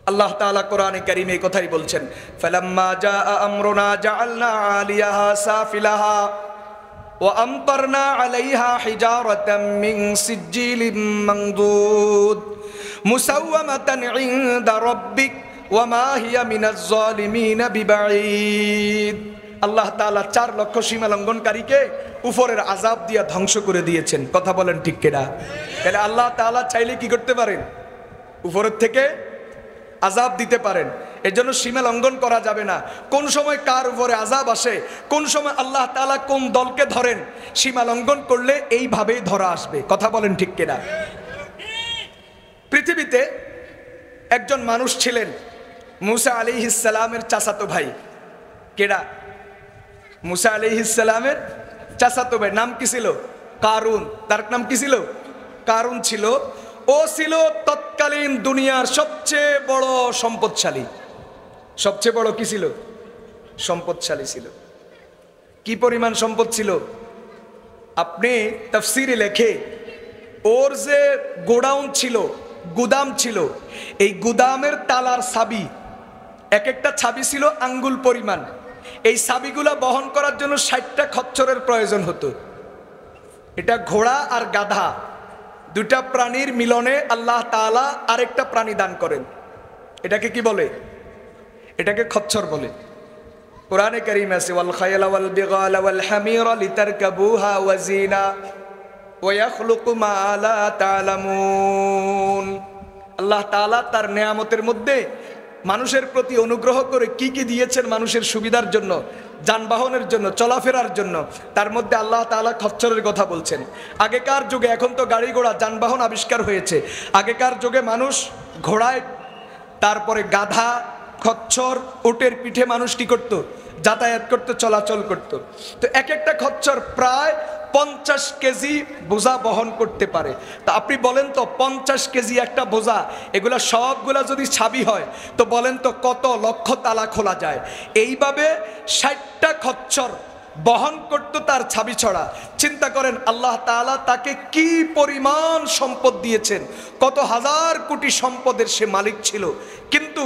আল্লাহ তাআলা কোরআনে কারীমে এই কথাই বলছেন, ফালাম্মা জাআ আমরুনা জাআলনা আলিয়াহা সাফিলাহা ওয়া আমতারনা আলাইহা হিজারাতাম মিন সিজ্জিলিম মানদুদ মুসাওয়ামাতান ইনদা রাব্বিক ওয়া মা হিয়া মিনাজ জালিমিন বিবাঈদ। আল্লাহ তাআলা 4 লক্ষ সীমা লঙ্ঘনকারীকে উপরের আযাব দিয়া ধ্বংস করে দিয়েছেন। কথা বলেন ঠিক কিনা? তাহলে আল্লাহ তাআলা চাইলে কি করতে পারেন, উপরের থেকে আযাব দিতে পারেন। এজন্য সীমা লঙ্ঘন করা যাবে না। কোন সময় কার উপরে আযাব আসে, কোন সময় আল্লাহ তাআলা কোন দলকে ধরেন, সীমা লঙ্ঘন করলে এইভাবেই ধরা আসবে। কথা বলেন ঠিক কিনা? পৃথিবীতে একজন মানুষ ছিলেন, মুসা আলাইহিস সালামের চাচাতো ভাই। কেডা? মুসা আলাইহিস সালামের চাচাতো ভাই। নাম কি ছিল? কারুন। তার নাম কি ছিল? কারুন ছিল। ও ছিল তৎকালীন দুনিয়ার সবচেয়ে বড় সম্পদশালী। সবচেয়ে বড় কি ছিল? সম্পদশালী ছিল। কি পরিমাণ সম্পদ ছিল? আপনি তাফসীরে লেখে ওর যে গোডাউন ছিল, গুদাম ছিল, এই গুদামের তালার চাবি, এক একটা চাবি ছিল আঙ্গুল পরিমাণ। এই চাবিগুলা বহন করার জন্য 60টা খচ্চরের প্রয়োজন হতো। এটা ঘোড়া আর গাধা, দুটা প্রাণীর মিলনে আল্লাহ তাআলা আরেকটা প্রাণী দান করেন। এটাকে কি বলে? এটাকে খচ্চর বলে। কোরআনে কারীমে আছে, ওয়াল খায়লা ওয়াল বিগালা ওয়াল হামিরা লিতারকাবুহা ওয়া জিনা ওয়া ইয়াখলুকু মা লা তা'লামুন। আল্লাহ তাআলা তার নেয়ামতের মধ্যে মানুষের প্রতি অনুগ্রহ করে কি কি দিয়েছেন মানুষের সুবিধার জন্য, যানবাহনের জন্য, চলাফেরার জন্য, তার মধ্যে আল্লাহ তাআলা খচ্চরের কথা বলছেন। আগেকার যুগে, এখন তো গাড়ি ঘোড়া যানবাহন আবিষ্কার হয়েছে, আগেকার যুগে মানুষ ঘোড়ায়, তারপরে গাধা, খচ্চর, উটের পিঠে মানুষ কি করত? যাতায়াত করতে, চলাচল করত। তো এক একটা খচ্চর প্রায় 50 কেজি বোঝা বহন করতে পারে। তা আপনি বলেন তো 50 কেজি একটা বোঝা, এগুলা সবগুলা যদি চাবি হয় তো বলেন তো কত লক্ষ তালা খোলা যায়? এইভাবে 60টা খচ্চর বহন করত তার চাবি ছড়া। চিন্তা করেন আল্লাহ তাআলা তাকে কি পরিমাণ সম্পদ দিয়েছেন, কত হাজার কোটি সম্পদের সে মালিক ছিল। কিন্তু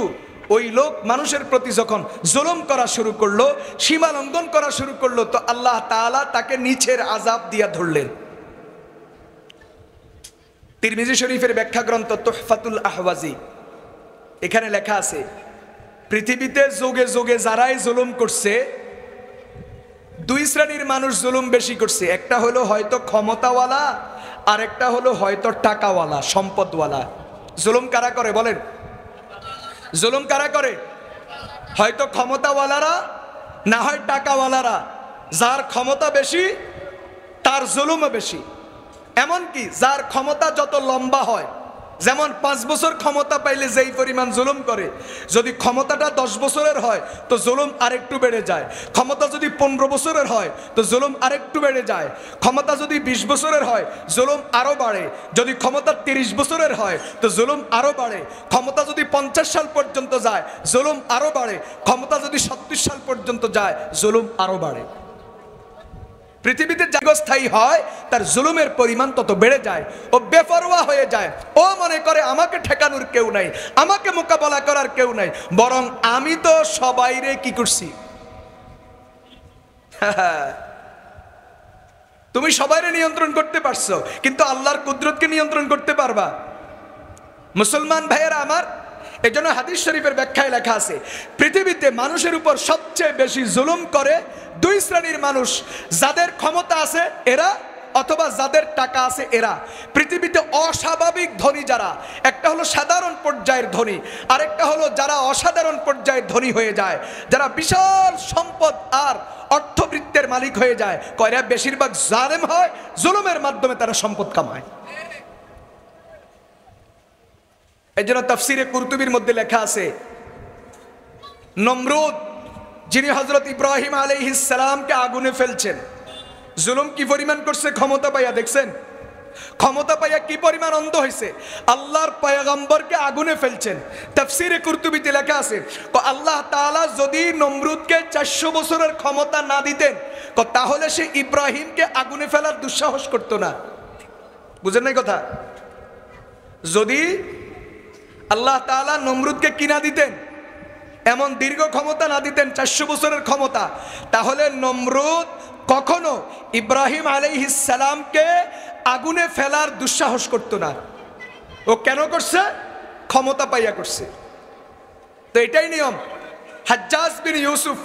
ওই লোক মানুষের প্রতি যখন জুলুম করা শুরু করলো, সীমা লঙ্ঘন করা শুরু করলো, তো আল্লাহ তাআলা তাকে নিচের আযাব দিয়া ধরলেন। তিরমিজি শরীফের ব্যাখ্যা গ্রন্থ তুহফাতুল আহওয়াজি, এখানে লেখা আছে, পৃথিবীতে যুগে যুগে যারাই জুলুম করছে, 2 শ্রেণীর মানুষ জুলুম বেশি করছে। একটা হলো হয়তো ক্ষমতাওয়ালা, আর একটা হলো হয়তো টাকাওয়ালা, সম্পদওয়ালা। জুলুম কারা করে বলেন? জুলুম কারা করে? হয়তো ক্ষমতাওয়ালারা, না হয় টাকাওয়ালারা। যার ক্ষমতা বেশি তার জুলুমও বেশি। এমনকি যার ক্ষমতা যত লম্বা হয়, যেমন 5 বছর ক্ষমতা পাইলে যেই পরিমাণ জুলুম করে, যদি ক্ষমতাটা 10 বছরের হয় তো জুলুম আরেকটু বেড়ে যায়। ক্ষমতা যদি 15 বছরের হয় তো জুলুম আরেকটু বেড়ে যায়। ক্ষমতা যদি 20 বছরের হয় জুলুম আরও বাড়ে। যদি ক্ষমতা 30 বছরের হয় তো জুলুম আরও বাড়ে। ক্ষমতা যদি 50 সাল পর্যন্ত যায় জুলুম আরও বাড়ে। ক্ষমতা যদি 70 সাল পর্যন্ত যায় জুলুম আরও বাড়ে। পৃথিবীতে দীর্ঘস্থায়ী হয় তার জুলুমের পরিমাণ তত বেড়ে যায়। ও বেপরোয়া হয়ে যায়। ও মনে করে আমাকে ঠেকানোর কেউ নাই, আমাকে মোকাবেলা করার কেউ নাই, বরং আমি তো সবাইরে কি করছি। তুমি সবাইরে নিয়ন্ত্রণ করতে পারছো, কিন্তু আল্লাহর কুদরতকে নিয়ন্ত্রণ করতে পারবা? মুসলমান ভাইয়েরা আমার, এজন্য হাদিস শরীফের ব্যাখ্যায় লেখা আছে, পৃথিবীতে মানুষের উপর সবচেয়ে বেশি জুলুম করে 2 শ্রেণীর মানুষ, যাদের ক্ষমতা আছে এরা, অথবা যাদের টাকা আছে এরা। পৃথিবীতে অস্বাভাবিক ধনী যারা, একটা হলো সাধারণ পর্যায়ের ধনী, আরেকটা হলো যারা অসাধারণ পর্যায়ের ধনী হয়ে যায়, যারা বিশাল সম্পদ আর অর্থবৃত্তের মালিক হয়ে যায়। কয়রা বেশিরভাগ জালেম হয়, জুলুমের মাধ্যমে তারা সম্পদ কামায়। এই জন্য তাফসিরে কুরতুবির মধ্যে লেখা আছে, নমরুদ যিনি হযরত ইব্রাহিম আলাইহিস সালামকে আগুনে ফেলছেন, জুলুম কি পরিমাণ করছে ক্ষমতা পাইয়া, দেখছেন? ক্ষমতা পাইয়া কি পরিমাণ অন্ধ হয়েছে। আল্লাহর পয়গম্বরকে আগুনে ফেলছেন। তাফসিরে কুরতুবিতে লেখা আছে, আল্লাহ তাআলা যদি নমরুদকে 400 বছরের ক্ষমতা না দিতেন তাহলে সে ইব্রাহিমকে আগুনে ফেলার দুঃসাহস করতো না। বুঝেন নাই কথা? যদি আল্লাহ তাআলা নমরুদকে কিনা দিতেন, এমন দীর্ঘ ক্ষমতা না দিতেন, 400 বছরের ক্ষমতা, তাহলে নমরুদ কখনো ইব্রাহিম আলাইহিস সালামকে আগুনে ফেলার দুঃসাহস করতো না। ও কেন করছে? ক্ষমতা পাইয়া করছে। তো এটাই নিয়ম। হাজ্জাজ বিন ইউসুফ,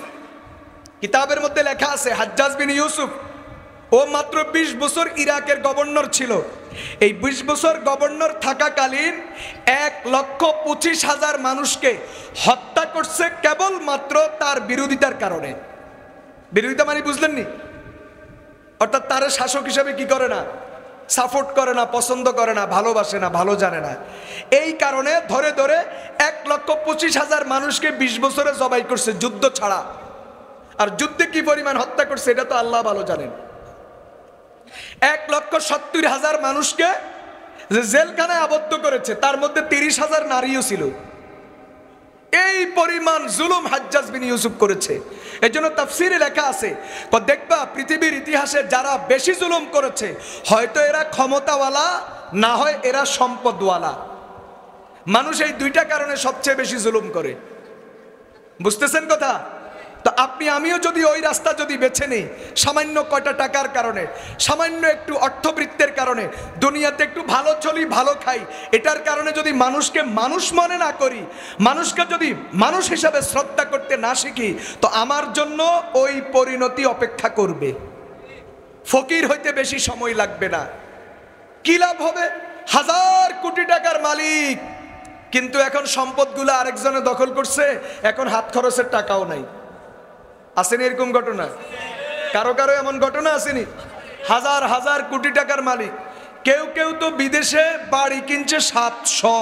কিতাবের মধ্যে লেখা আছে, হাজ্জাজ বিন ইউসুফ ও মাত্র 20 বছর ইরাকের গভর্নর ছিল। এই 20 বছর গভর্নর থাকাকালীন 1,25,000 মানুষকে হত্যা করছে কেবলমাত্র তার বিরোধিতার কারণে। বিরোধিতা মানে বুঝলেন নি? অর্থাৎ তার শাসক হিসেবে কি করে না, সাপোর্ট করে না, পছন্দ করে না, ভালোবাসে না, ভালো জানে না। এই কারণে ধরে ধরে 1,25,000 মানুষকে 20 বছরে জবাই করছে, যুদ্ধ ছাড়া। আর যুদ্ধে কি পরিমাণ হত্যা করছে এটা তো আল্লাহ ভালো জানেন। 1,70,000 মানুষকে জেলখানায় আবদ্ধ করেছে, তার মধ্যে 30,000 নারীও ছিল। এই পরিমাণ জুলুম হাজ্জাজ বিন ইউসুফ করেছে। এজন্য তাফসিরে লেখা আছে, দেখবা পৃথিবীর ইতিহাসে যারা বেশি জুলুম করেছে হয়তো এরা ক্ষমতাওয়ালা, না হয় এরা সম্পদওয়ালা। মানুষ এই দুইটা কারণে সবচেয়ে বেশি জুলুম করে। বুঝতেছেন কথা? তো আপনি আমিও যদি ওই রাস্তা যদি বেছে নিই, সামান্য কয়টা টাকার কারণে, সামান্য একটু অর্থবৃত্তের কারণে, দুনিয়াতে একটু ভালো চলি, ভালো খাই, এটার কারণে যদি মানুষকে মানুষ মনে না করি, মানুষকে যদি মানুষ হিসাবে শ্রদ্ধা করতে না শিখি, তো আমার জন্য ওই পরিণতি অপেক্ষা করবে। ফকির হইতে বেশি সময় লাগবে না। কি লাভ হবে? 1000 কোটি টাকার মালিক, কিন্তু এখন সম্পদগুলো আরেকজনে দখল করছে, এখন হাত খরচের টাকাও নাই। আসেনি এরকম ঘটনা? কারো কারো এমন ঘটনা আসেনি? 1000 কোটি টাকার মালিক, কেউ কেউ তো বিদেশে বাড়ি কিনছে 700।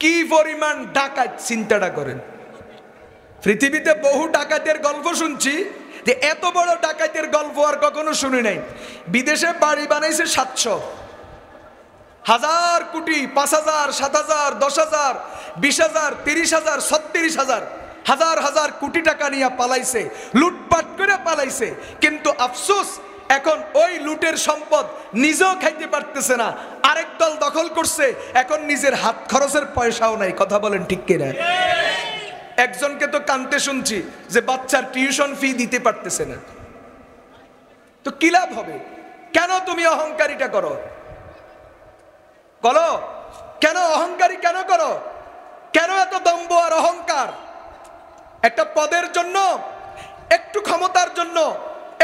কি পরিমাণ ডাকাত চিন্তাটা করেন। পৃথিবীতে বহু ডাকাতের গল্প শুনছি, যে এত বড় ডাকাতের গল্প আর কখনো শুনি নাই। বিদেশে বাড়ি বানাইছে 700। 1000 কোটি, 5,000, 7,000, 10,000, 20,000, 30,000, 36,000, হাজার কোটি টাকা নিয়ে পালাইছে, লুটপাট করে পালাইছে। কিন্তু আফসোস, এখন ওই লুটের সম্পদ নিজেও খাইতে পারতেছে না, আরেক দল দখল করছে, এখন নিজের হাত খরচের পয়সাও নাই। কথা বলেন ঠিক কিনা? একজনকে তো কানতে শুনছি যে বাচ্চার টিউশন ফি দিতে পারতেছে না। তো কি লাভ হবে? কেন তুমি অহংকারিতা করো? বলো, কেন অহংকারী কেন করো? কেন এত দম্ভ আর অহংকার? একটা পদের জন্য, একটু ক্ষমতার জন্য,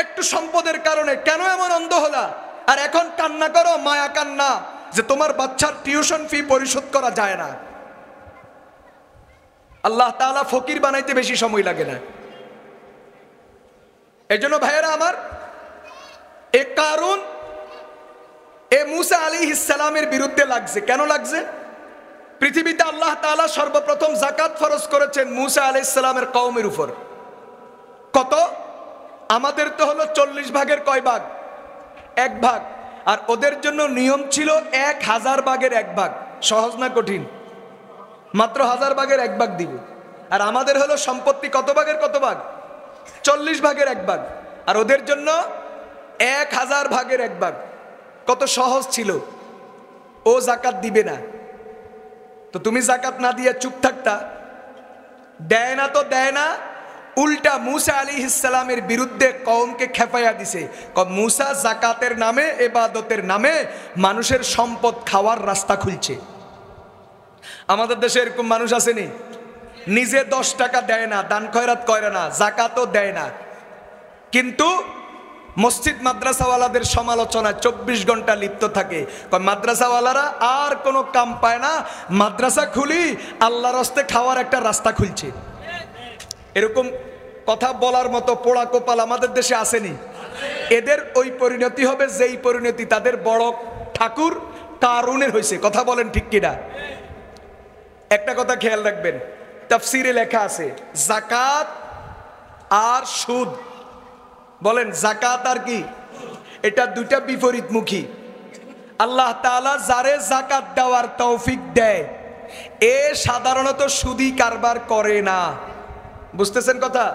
একটু সম্পদের কারণে কেন এমন অন্ধ হলা? আর এখন কান্না করো, মায়া কান্না, যে তোমার বাচ্চার টিউশন ফি পরিশোধ করা যায় না। আল্লাহ তাআলা ফকির বানাইতে বেশি সময় লাগে না। এই জন্য ভাইয়েরা আমার, এ কারুন এ মুসা আলাইহিস সালামের বিরুদ্ধে লাগছে। কেন লাগছে? পৃথিবীতে আল্লাহ তাআলা সর্বপ্রথম যাকাত ফরজ করেছেন মুসা আলাইহিস সালামের কওমের উপর। কত? আমাদের তো হলো 40 ভাগের কয় ভাগ? 1 ভাগ। আর ওদের জন্য নিয়ম ছিল 1000 ভাগের 1 ভাগ। সহজ না কঠিন? মাত্র 1000 ভাগের 1 ভাগ দিব। আর আমাদের হলো সম্পত্তি কত ভাগের কত ভাগ? 40 ভাগের 1 ভাগ। আর ওদের জন্য 1000 ভাগের 1 ভাগ। কত সহজ ছিল। ও যাকাত দিবে না, তো তুমি যাকাত না দিয়ে চুপ থাকতা? দেয় না তো দেয় না, উল্টা মুসা আলাইহিস সালামের বিরুদ্ধে কওমকে খেপাইয়া দিছে। মুসা যাকাতের নামে, ইবাদতের নামে মানুষের সম্পদ খাওয়ার রাস্তা খুলছে। আমাদের দেশে এরকম মানুষ আসেনি, নিজে 10 টাকা দেয় না, দান খয়রাত করে না, যাকাতও দেয় না, কিন্তু মসজিদ মাদ্রাসাওয়ালাদের সমালোচনায় 24 ঘন্টা লিপ্ত থাকে। মাদ্রাসাওয়ালারা আর কোনো কাম পায় না, মাদ্রাসা খুলি আল্লাহর হস্তে খাওয়ার একটা রাস্তা খুলছে। এরকম কথা বলার মতো পোড়া কোপাল আমাদের দেশে আসেনি। এদের ওই পরিণতি হবে যেই পরিণতি তাদের বড় ঠাকুর কারুনের হয়েছে। কথা বলেন ঠিক কিনা? একটা কথা খেয়াল রাখবেন, তাফসিরে লেখা আছে যাকাত আর সুদ। বলেন যাকাত আর কি? এটা দুইটা বিপরীতমুখী। আল্লাহ তাআলা যারে যাকাত দেওয়ার তৌফিক দেয়, এ সাধারণত সুদী কারবার করে না। বুঝতেছেন কথা?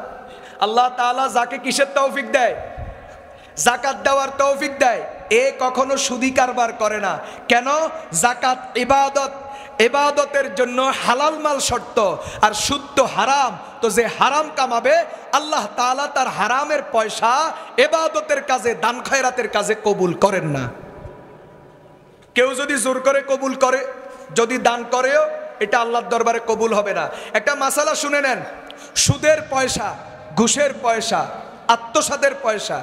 আল্লাহ তাআলা যাকে কিসের তৌফিক দেয়? যাকাত দেওয়ার তৌফিক দেয়, এ কখনো সুদী কারবার করে না। কেন? যাকাত ইবাদত, ইবাদতের জন্য হালাল মাল শর্ত, আর সুদ তো হারাম। তো যে হারাম কামাবে, আল্লাহ তাআলা তার হারামের পয়সা ইবাদতের কাজে, দান খয়রাতের কাজে কবুল করেন না। কেউ যদি জোর করে কবুল করে, যদি দান করেও, এটা আল্লাহর দরবারে কবুল হবে না। একটা মাসালা শুনে নেন, সুদের পয়সা, ঘুষের পয়সা, আত্মসাতের পয়সা,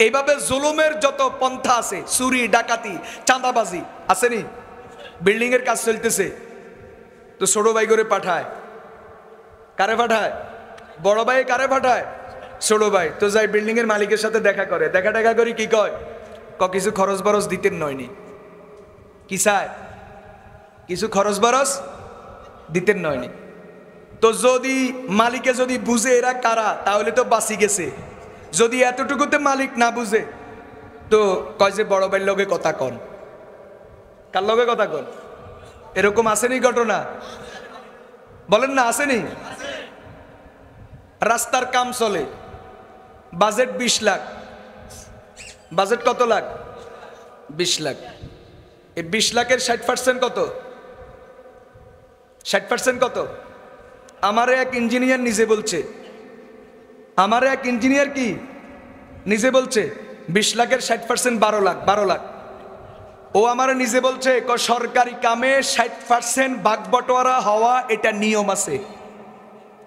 এইভাবে জুলুমের যত পন্থা আছে, চুরি ডাকাতি চাঁদাবাজি আসেনি? বিল্ডিং এর কাজ চলতেছে, তো ছোট ভাই করে পাঠায়, কারে পাঠায়? বড় ভাই কারে পাঠায়? ছোট ভাই। তো যাই বিল্ডিং এর মালিকের সাথে দেখা করে, দেখা করি কি কয়? কিছু খরচ বরচ দিতেন নয়নি। কি চায়? কিছু খরচ বরচ দিতেন নয়নি। তো যদি মালিকে যদি বুঝে এরা কারা, তাহলে তো বাঁচি গেছে। যদি এতটুকুতে মালিক না বুঝে, তো কয় যে বড় ভাইয়ের লগে কথা কন। কার লগে কথা কন? এরকম আসেনি ঘটনা? বলেন না, আসেনি? রাস্তার কাম চলে, বাজেট 20 লাখ। বাজেট কত লাখ? 20 লাখ। এই 20 লাখের 60% কত? 60% কত? আমারে এক ইঞ্জিনিয়ার নিজে বলছে, আমারে এক ইঞ্জিনিয়ার কি নিজে বলছে 20 লাখের 60% 12 লাখ। 12 লাখ। ও আমারে নিজে বলছে, সরকারি কামে 60% ভাগ বটোয়ারা হওয়া এটা নিয়ম আছে।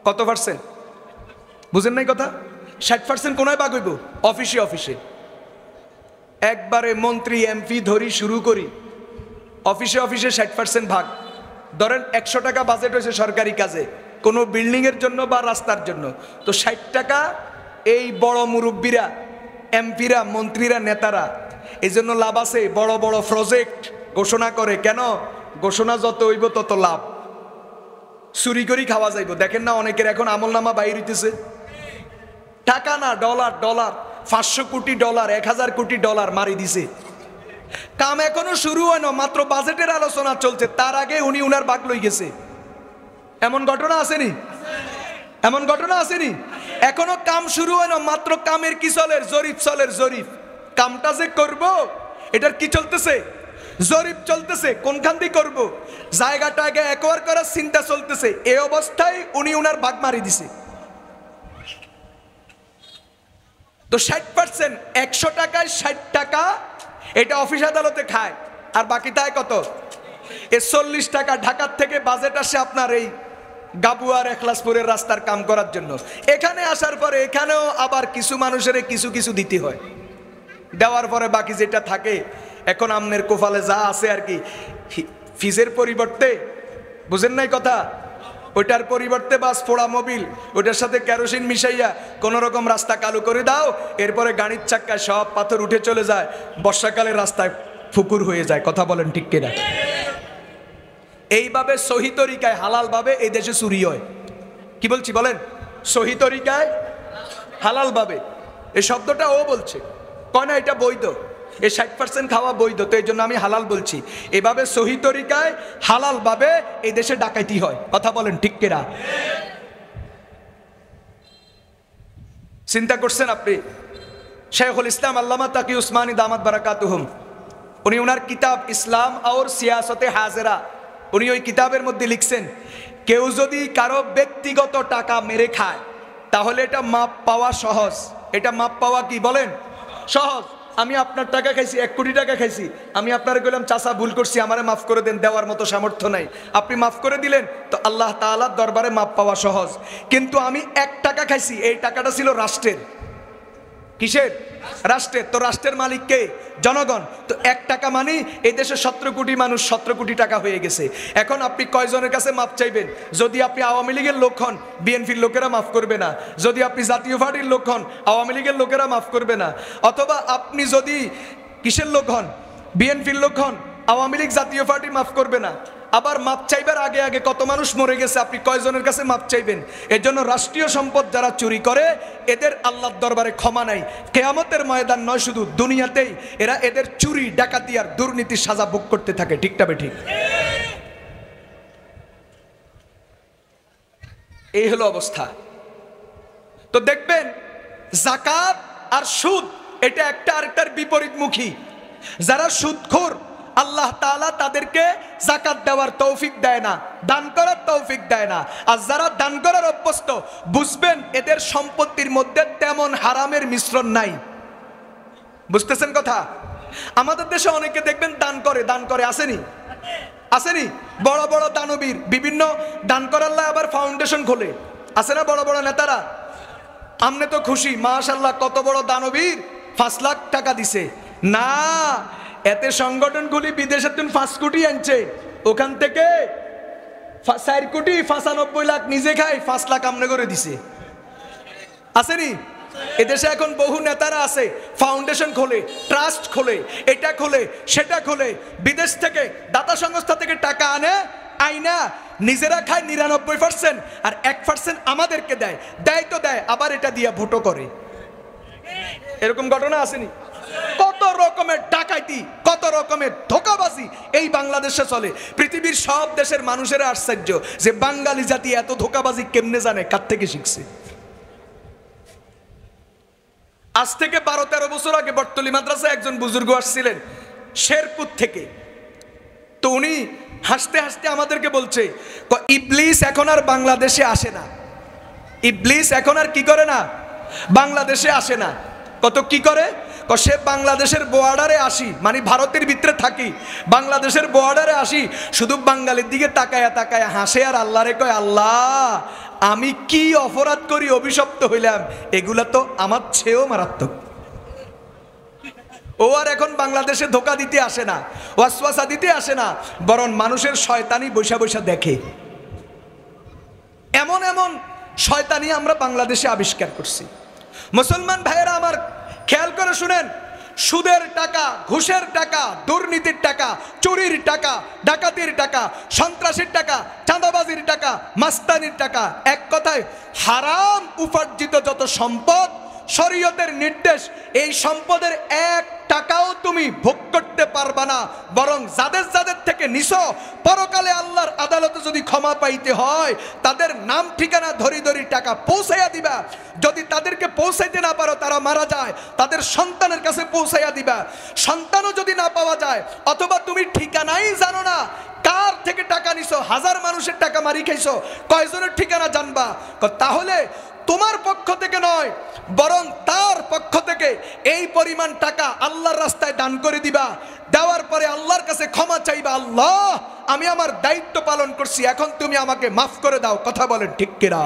কত পার্সেন্ট? বুঝেন নাই কথা? 60% কোনায় ভাগ হইব? অফিসে অফিসে। একবারে মন্ত্রী এমপি ধরি শুরু করি, অফিসে অফিসে 60% ভাগ। ধরেন 100 টাকা বাজেট হয়েছে সরকারি কাজে, কোনো বিল্ডিং এর জন্য বা রাস্তার জন্য, তো 60 টাকা এই বড় মুরব্বীরা, এমপিরা, মন্ত্রীরা, নেতারা, এই জন্য লাভ আছে। বড় বড় প্রজেক্ট ঘোষণা করে। কেন? ঘোষণা যত হইব তত লাভ। চুরি করি খাওয়া যাইব। দেখেন না অনেকের এখন আমলনামা বাইর হইতেছে, টাকা না ডলার, ডলার 500 কোটি ডলার, 1000 কোটি ডলার মারি দিছে। কাম এখনো শুরু হয় না, মাত্র বাজেটের আলোচনা চলছে, তার আগে উনি উনার ভাগ লই গেছে। এমন ঘটনা আসেনি? এমন ঘটনা আসেনি? এখনো কাম শুরু হয় না, মাত্র কামের কি চলের? জরিপ চলের, জরিপ। কামটা যে করব, এটার কি চলতেছে? জরিপ চলতেছে। কোনখান দিয়ে করব? জায়গাটা আগে একবার করার চিন্তা চলতেছে। এই অবস্থায় উনি উনার ভাগ মারি দিছে। তো 60%, 100 টাকায় 60 টাকা, এটা অফিস আদালতে খায়। আর বাকি তাই কত? 40 টাকা ঢাকার থেকে বাজেট আসে আপনার এই গাবুয়ার এখলাসপুরের রাস্তার কাম করার জন্য। এখানে আসার পরে এখানেও আবার কিছু মানুষের কিছু কিছু দিতে হয়। দেওয়ার পরে বাকি যেটা থাকে, এখন আমনের কোফালে যা আছে আর কি, ফিজের পরিবর্তে, বুঝেন নাই কথা, ওটার পরিবর্তে বাস পোড়া মোবিল, ওটার সাথে কেরোসিন মিশাইয়া কোন রকম রাস্তা চালু করে দাও, এরপরে গাড়ির চাক্কায় সব পাথর উঠে চলে যায়, বর্ষাকালে রাস্তায় ফুকুর হয়ে যায়। কথা বলেন ঠিক কিনা? এইভাবে সহি তরিকায় হালাল ভাবে এই দেশে চুরি হয়। কি বলছি বলেন? সহি তরিকায় হালাল ভাবে, এই শব্দটা ও বলছে, কয় না এটা বৈধ, এই 60% খাওয়া বৈধ, তো এই জন্য আমি হালাল বলছি। এভাবে সহি তরিকায় হালাল ভাবে এই দেশে ডাকাতি হয়। কথা বলেন ঠিক কিনা? চিন্তা করছেন আপনি? শেখুল ইসলাম আল্লামা তাকি উসমানী দামাত বারাকাতুহুম, উনি ওনার কিতাব ইসলাম और সিয়াসতে হাজেরা, উনি ওই কিতাবের মধ্যে লিখছেন, কেউ যদি কারো ব্যক্তিগত টাকা মেরে খায় তাহলে এটা মাপ পাওয়া সহজ। এটা মাপ পাওয়া কি বলেন? সহজ। আমি আপনার টাকা খাইছি, 1 কোটি টাকা খাইছি, আমি আপনারে বললাম চাচা ভুল করছি, আমারে মাফ করে দেন, দেওয়ার মতো সামর্থ্য নাই, আপনি মাফ করে দিলেন, তো আল্লাহ তাআলার দরবারে মাপ পাওয়া সহজ। কিন্তু আমি 1 টাকা খাইছি, এই টাকাটা ছিল রাষ্ট্রের। কিসের? রাষ্ট্রের। তো রাষ্ট্রের মালিক কে? জনগণ। তো 1 টাকা মানে এই দেশে 17 কোটি মানুষ, 17 কোটি টাকা হয়ে গেছে। এখন আপনি কয়জনের কাছে মাপ চাইবেন? যদি আপনি আওয়ামী লীগের লোক হন, বিএনপির লোকেরা মাফ করবে না। যদি আপনি জাতীয় পার্টির লোক হন, আওয়ামী লীগের লোকেরা মাফ করবে না। অথবা আপনি যদি কিসের লোক হন, বিএনপির লোক হন, আওয়ামী লীগ জাতীয় পার্টি মাফ করবে না। আবার মাপ চাইবার আগে আগে কত মানুষ মরে গেছে, আপনি কয়জনের কাছে মাপ চাইবেন? এর জন্য রাষ্ট্রীয় সম্পদ যারা চুরি করে এদের আল্লাহর দরবারে ক্ষমা নাই। কিয়ামতের ময়দান নয়, শুধু দুনিয়াতেই এরা এদের চুরি, ডাকাতি আর দুর্নীতির সাজা ভোগ করতে থাকে। ঠিক তবে ঠিক? এই হলো অবস্থা। তো দেখবেন যাকাত আর সুদ এটা একটা আরেকটার বিপরীতমুখী। যারা সুদখোর, আল্লাহ তাআলা তাদেরকে যাকাত দেওয়ার তৌফিক দেয় না, দান করার তৌফিক দেয় না। আর যারা দান করার অভ্যস্ত, বুঝবেন এদের সম্পত্তির মধ্যে তেমন হারামের মিশ্রণ নাই। বুঝতেছেন কথা? আমাদের দেশে অনেকে দেখবেন দান করে, আসেনি? আসেনি? বড় বড় দানবীর বিভিন্ন দান করার লাই আবার ফাউন্ডেশন খোলে, আছে না বড় বড় নেতারা? আমনে তো খুশি, মাশাআল্লাহ কত বড় দানবীর 5 লাখ টাকা দিছে। না, এতে সংগঠনগুলি বিদেশে 5 কোটি আনছে, ওখান থেকে 4 কোটি 95 লাখ নিজে খায়, 5 লাখ আমনে করে দিছে। আসেনি? এদেশে এখন বহু নেতারা আছে, ফাউন্ডেশন খোলে, ট্রাস্ট খোলে, এটা খোলে, সেটা খোলে, বিদেশ থেকে দাতা সংস্থা থেকে টাকা আনে, আইনা নিজেরা খায় 99%, আর 1% আমাদেরকে দেয়। দেয় তো দেয়, আবার এটা দিয়ে ভোটও করে। এরকম ঘটনা আসেনি? কত রকমের ডাকাতি, কত রকমের ধোঁকাবাজি এই বাংলাদেশে চলে। পৃথিবীর সব দেশের মানুষেরা আশ্চর্য যে বাঙালি জাতি এত ধোঁকাবাজি কেমনে জানে, কার থেকে শিখছে। আজ থেকে 12-13 বছর আগে বটতলী মাদ্রাসায় একজন বুজুর্গ আসছিলেন শেরপুর থেকে। তো উনি হাসতে হাসতে আমাদেরকে বলছে, ইবলিস এখন আর বাংলাদেশে আসে না। ইবলিস এখন আর কি করে না? বাংলাদেশে আসে না। কত কি করে? সে বাংলাদেশের বর্ডারে আসি, মানে ভারতের ভিতরে থাকি, বাংলাদেশের বর্ডারে আসি, শুধু বাঙালির দিকে তাকায়া তাকায়া হাসে আর আল্লাহরে কয়, আল্লাহ আমি কি অপরাধ করি অভিশপ্ত হইলাম, এগুলা তো আমার চেয়েও মারাত্মক। ও আর এখন বাংলাদেশে ধোকা দিতে আসে না, ওয়াসওয়াসা দিতে আসে না, বরং মানুষের শয়তানি বৈশা বৈশা দেখে। এমন এমন শয়তানি আমরা বাংলাদেশে আবিষ্কার করছি। মুসলমান ভাইয়েরা আমার খেয়াল করে শুনেন, সুদের টাকা, ঘুষের টাকা, দুর্নীতির টাকা, চুরির টাকা, ডাকাতির টাকা, সন্ত্রাসীর টাকা, চাঁদাবাজির টাকা, মাস্তানির টাকা, এক কথায় হারাম উপার্জিত যত সম্পদ, শরীয়তের নির্দেশ এই সম্পদের 1 টাকাও তুমি ভোগ করতে পারবা না। বরং যাদের যাদের থেকে নিছো, পরকালে আল্লাহর আদালতে যদি ক্ষমা পাইতে হয় তাদের নাম ঠিকানা ধরি ধরি টাকা পৌঁছাইয়া দিবা। যদি তাদেরকে পৌঁছাইতে না পারো, তারা মারা যায়, তাদের সন্তানের কাছে পৌঁছাইয়া দিবা। সন্তানও যদি না পাওয়া যায়, অথবা তুমি ঠিকানাই জানো না কার থেকে টাকা নিছো, 1000 মানুষের টাকা মারি খাইছো, কয়জনের ঠিকানা জানবা? তাহলে তোমার পক্ষ থেকে নয়, বরং তার পক্ষ থেকে এই পরিমাণ টাকা আল্লাহর রাস্তায় দান করে দিবা। দেওয়ার পরে আল্লাহর কাছে ক্ষমা চাইবা, আল্লাহ আমি আমার দায়িত্ব পালন করছি, এখন তুমি আমাকে মাফ করে দাও। কথা বলেন ঠিক কিনা?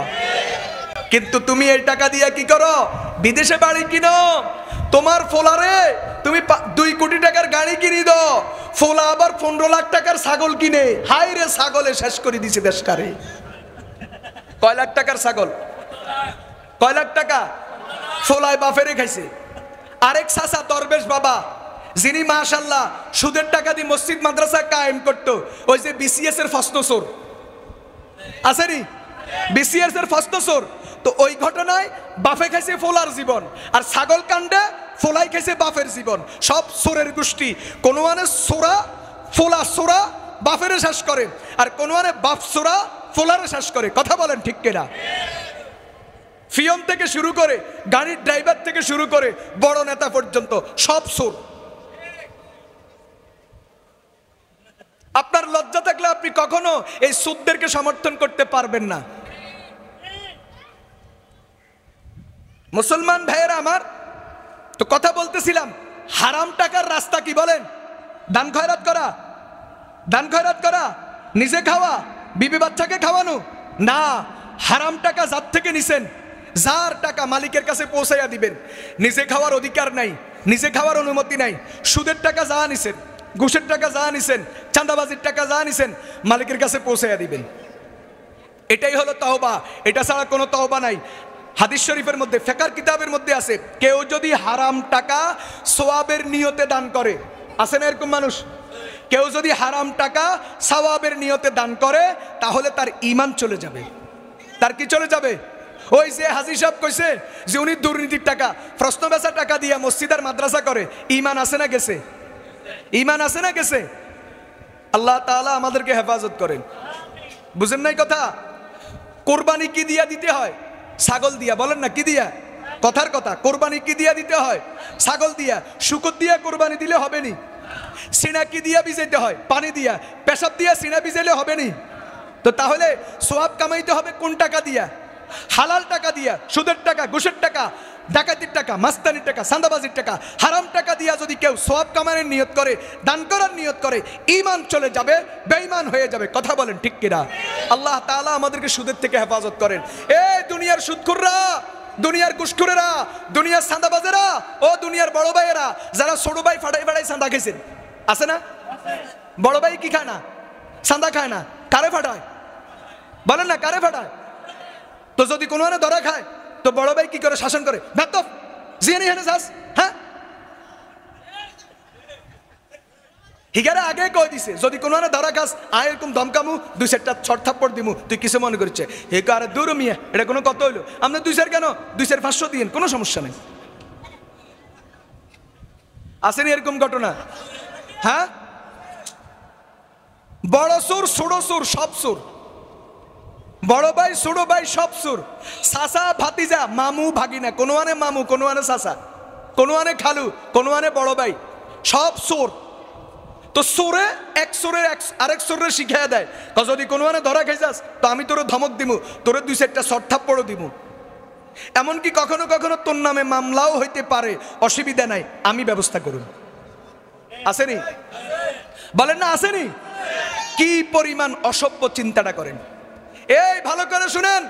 কিন্তু তুমি এই টাকা দিয়ে কি করো? বিদেশে বাড়ি কিনো, তোমার ফোলারে তুমি 2 কোটি টাকার গাড়ি কিনে দাও, ফোলা আবার 15 লাখ টাকার ছাগল কিনে, হাই রে ছাগলে শেষ করে দিছে দেশকারে। কয় লাখ টাকার ছাগল? কয় লাখ টাকা? ফোলায় বাফেরে খাইছে। আরেক চাচা দরবেশ বাবা, যিনি মাশাআল্লাহ সুদের টাকা দিয়ে মসজিদ মাদ্রাসা কায়েম করতো, ওই যে বিসিএস এর ফার্স্ট সোর আছে নি, বিসিএস এর ফার্স্ট সোর, তো ওই ঘটনায় বাফে খাইছে ফোলার জীবন, আর ছাগল কাণ্ডে ফোলাই খাইছে বাফের জীবন। সব সোরের গোষ্ঠী, কোনো মানে সোরা ফোলা সোরা বাফেরে শেষ করে, আর কোনো মানে বাপ সোরা ফোলারে শেষ করে। কথা বলেন ঠিক কিনা? ফিয়ন থেকে শুরু করে গাড়ির ড্রাইভার থেকে শুরু করে বড় নেতা পর্যন্ত সব সোর। আপনার লজ্জা থাকলে আপনি কখনো এই সুদদেরকে সমর্থন করতে পারবেন না। মুসলমান ভাইয়েরা আমার, তো কথা বলতেছিলাম হারাম টাকার রাস্তা কি বলেন? দান খয়রাত করা, দান খয়রাত করা, নিজে খাওয়া, বিবি বাচ্চাকে খাওয়ানো না। হারাম টাকা যার থেকে নিছেন, যার টাকা মালিকের কাছে পৌঁছাইয়া দিবেন। নিজে খাওয়ার অধিকার নাই, নিজে খাওয়ার অনুমতি নাই। সুদের টাকা যা নিছেন, ঘুষের টাকা যা নিছেন, চাঁদাবাজির টাকা যা নিছেন, মালিকের কাছে পৌঁছাইয়া দিবেন। এটাই হলো তওবা, এটা ছাড়া কোনো তওবা নাই। হাদিস শরীফের মধ্যে, ফিকহ কিতাবের মধ্যে আছে, কেউ যদি হারাম টাকা সওয়াবের নিয়তে দান করে, আছে না এরকম মানুষ? কেউ যদি হারাম টাকা সওয়াবের নিয়তে দান করে, তাহলে তার ঈমান চলে যাবে। তার কি চলে যাবে? ওই যে হাজী সাহেব কইছে যে উনি দুর্নীতির টাকা, প্রশ্ন বেচা টাকা দিয়া মসজিদ আর মাদ্রাসা করে, ঈমান আছে না গেছে? ঈমান আছে না গেছে? আল্লাহ তাআলা আমাদেরকে হেফাজত করেন। বুঝেন নাই কথা? কোরবানি কি দিয়া দিতে হয়? ছাগল দিয়া। বলেন না কি দিয়া? কথার কথা, কোরবানি কি দিয়া দিতে হয়? ছাগল দিয়া। শুকর দিয়া কোরবানি দিলে হবে নি? সিনা কি দিয়া ভিজাইতে হয়? পানি দিয়া। পেশাব দিয়া সিনা ভিজাইলে হবে নি? তো তাহলে সওয়াব কামাইতে হবে কোন টাকা দিয়া? হালাল টাকা দিয়া। সুদের টাকা, ঘুষের টাকা, ডাকাতির টাকা, মাস্তানির টাকা, চাঁদাবাজির টাকা, হারাম টাকা দিয়া যদি কেউ সওয়াব কামানোর নিয়ত করে, দান করার নিয়ত করে, ঈমান চলে যাবে, বেঈমান হয়ে যাবে। কথা বলেন ঠিক কিনা? আল্লাহ তাআলা আমাদেরকে সুদের থেকে হেফাজত করেন। এই দুনিয়ার সুদখোররা, দুনিয়ার ঘুষখোরেরা, দুনিয়ার চাঁদাবাজেরা, ও দুনিয়ার বড় ভাইয়েরা, যারা ছোট ভাই ফাটাই ফাটাই চাঁদা খেয়েছেন, আছে না? বড় ভাই কি খায় না? চাঁদা খায় না। কারে ফাটায়? বলেন না কারে ফাটায়? তো যদি কোনো ধরা খায়, তো বড় ভাই কি করে? শাসন করে, ভাতফ জিয়ানি হেনে যাস। হ্যাঁ, হিগারে আগে কই দিছে, যদি কোনো ধরা খাস আয় এরকম দমকামু, দুই চারটা ছট থাপ্পড় দিমু, তুই কিছু মনে করছে হে কারে দূর মিয়া, এটা কোনো কত হইলো? আপনি 2 চার কেন 2 চার 500 দিন, কোনো সমস্যা নেই। আসেনি এরকম ঘটনা? হ্যাঁ, বড় সুর, ছোট সুর, সব সুর। বড় ভাই, ছোট ভাই, সব সুর। চাচা ভাতিজা, মামু ভাগিনা, কোনো আনে মামু, কোনো আনে চাচা, কোনো আনে খালু, কোনো আনে বড় ভাই, সব সুর। তো সুরে এক সুরের আরেক সুরে শিখাইয়া দেয়, যদি কোনো আনে ধরা খাই যাস, তো আমি তোর ধমক দিমু, তোর 2 চারটা শর্ট থাপ্পড়ও দিমু। এমনকি কখনো কখনো তোর নামে মামলাও হইতে পারে, অসুবিধা নাই, আমি ব্যবস্থা করুন। আসেনি? বলেন না আসেনি? কি পরিমাণ অসভ্য চিন্তাটা করেন। এই ভালো করে শুনেন,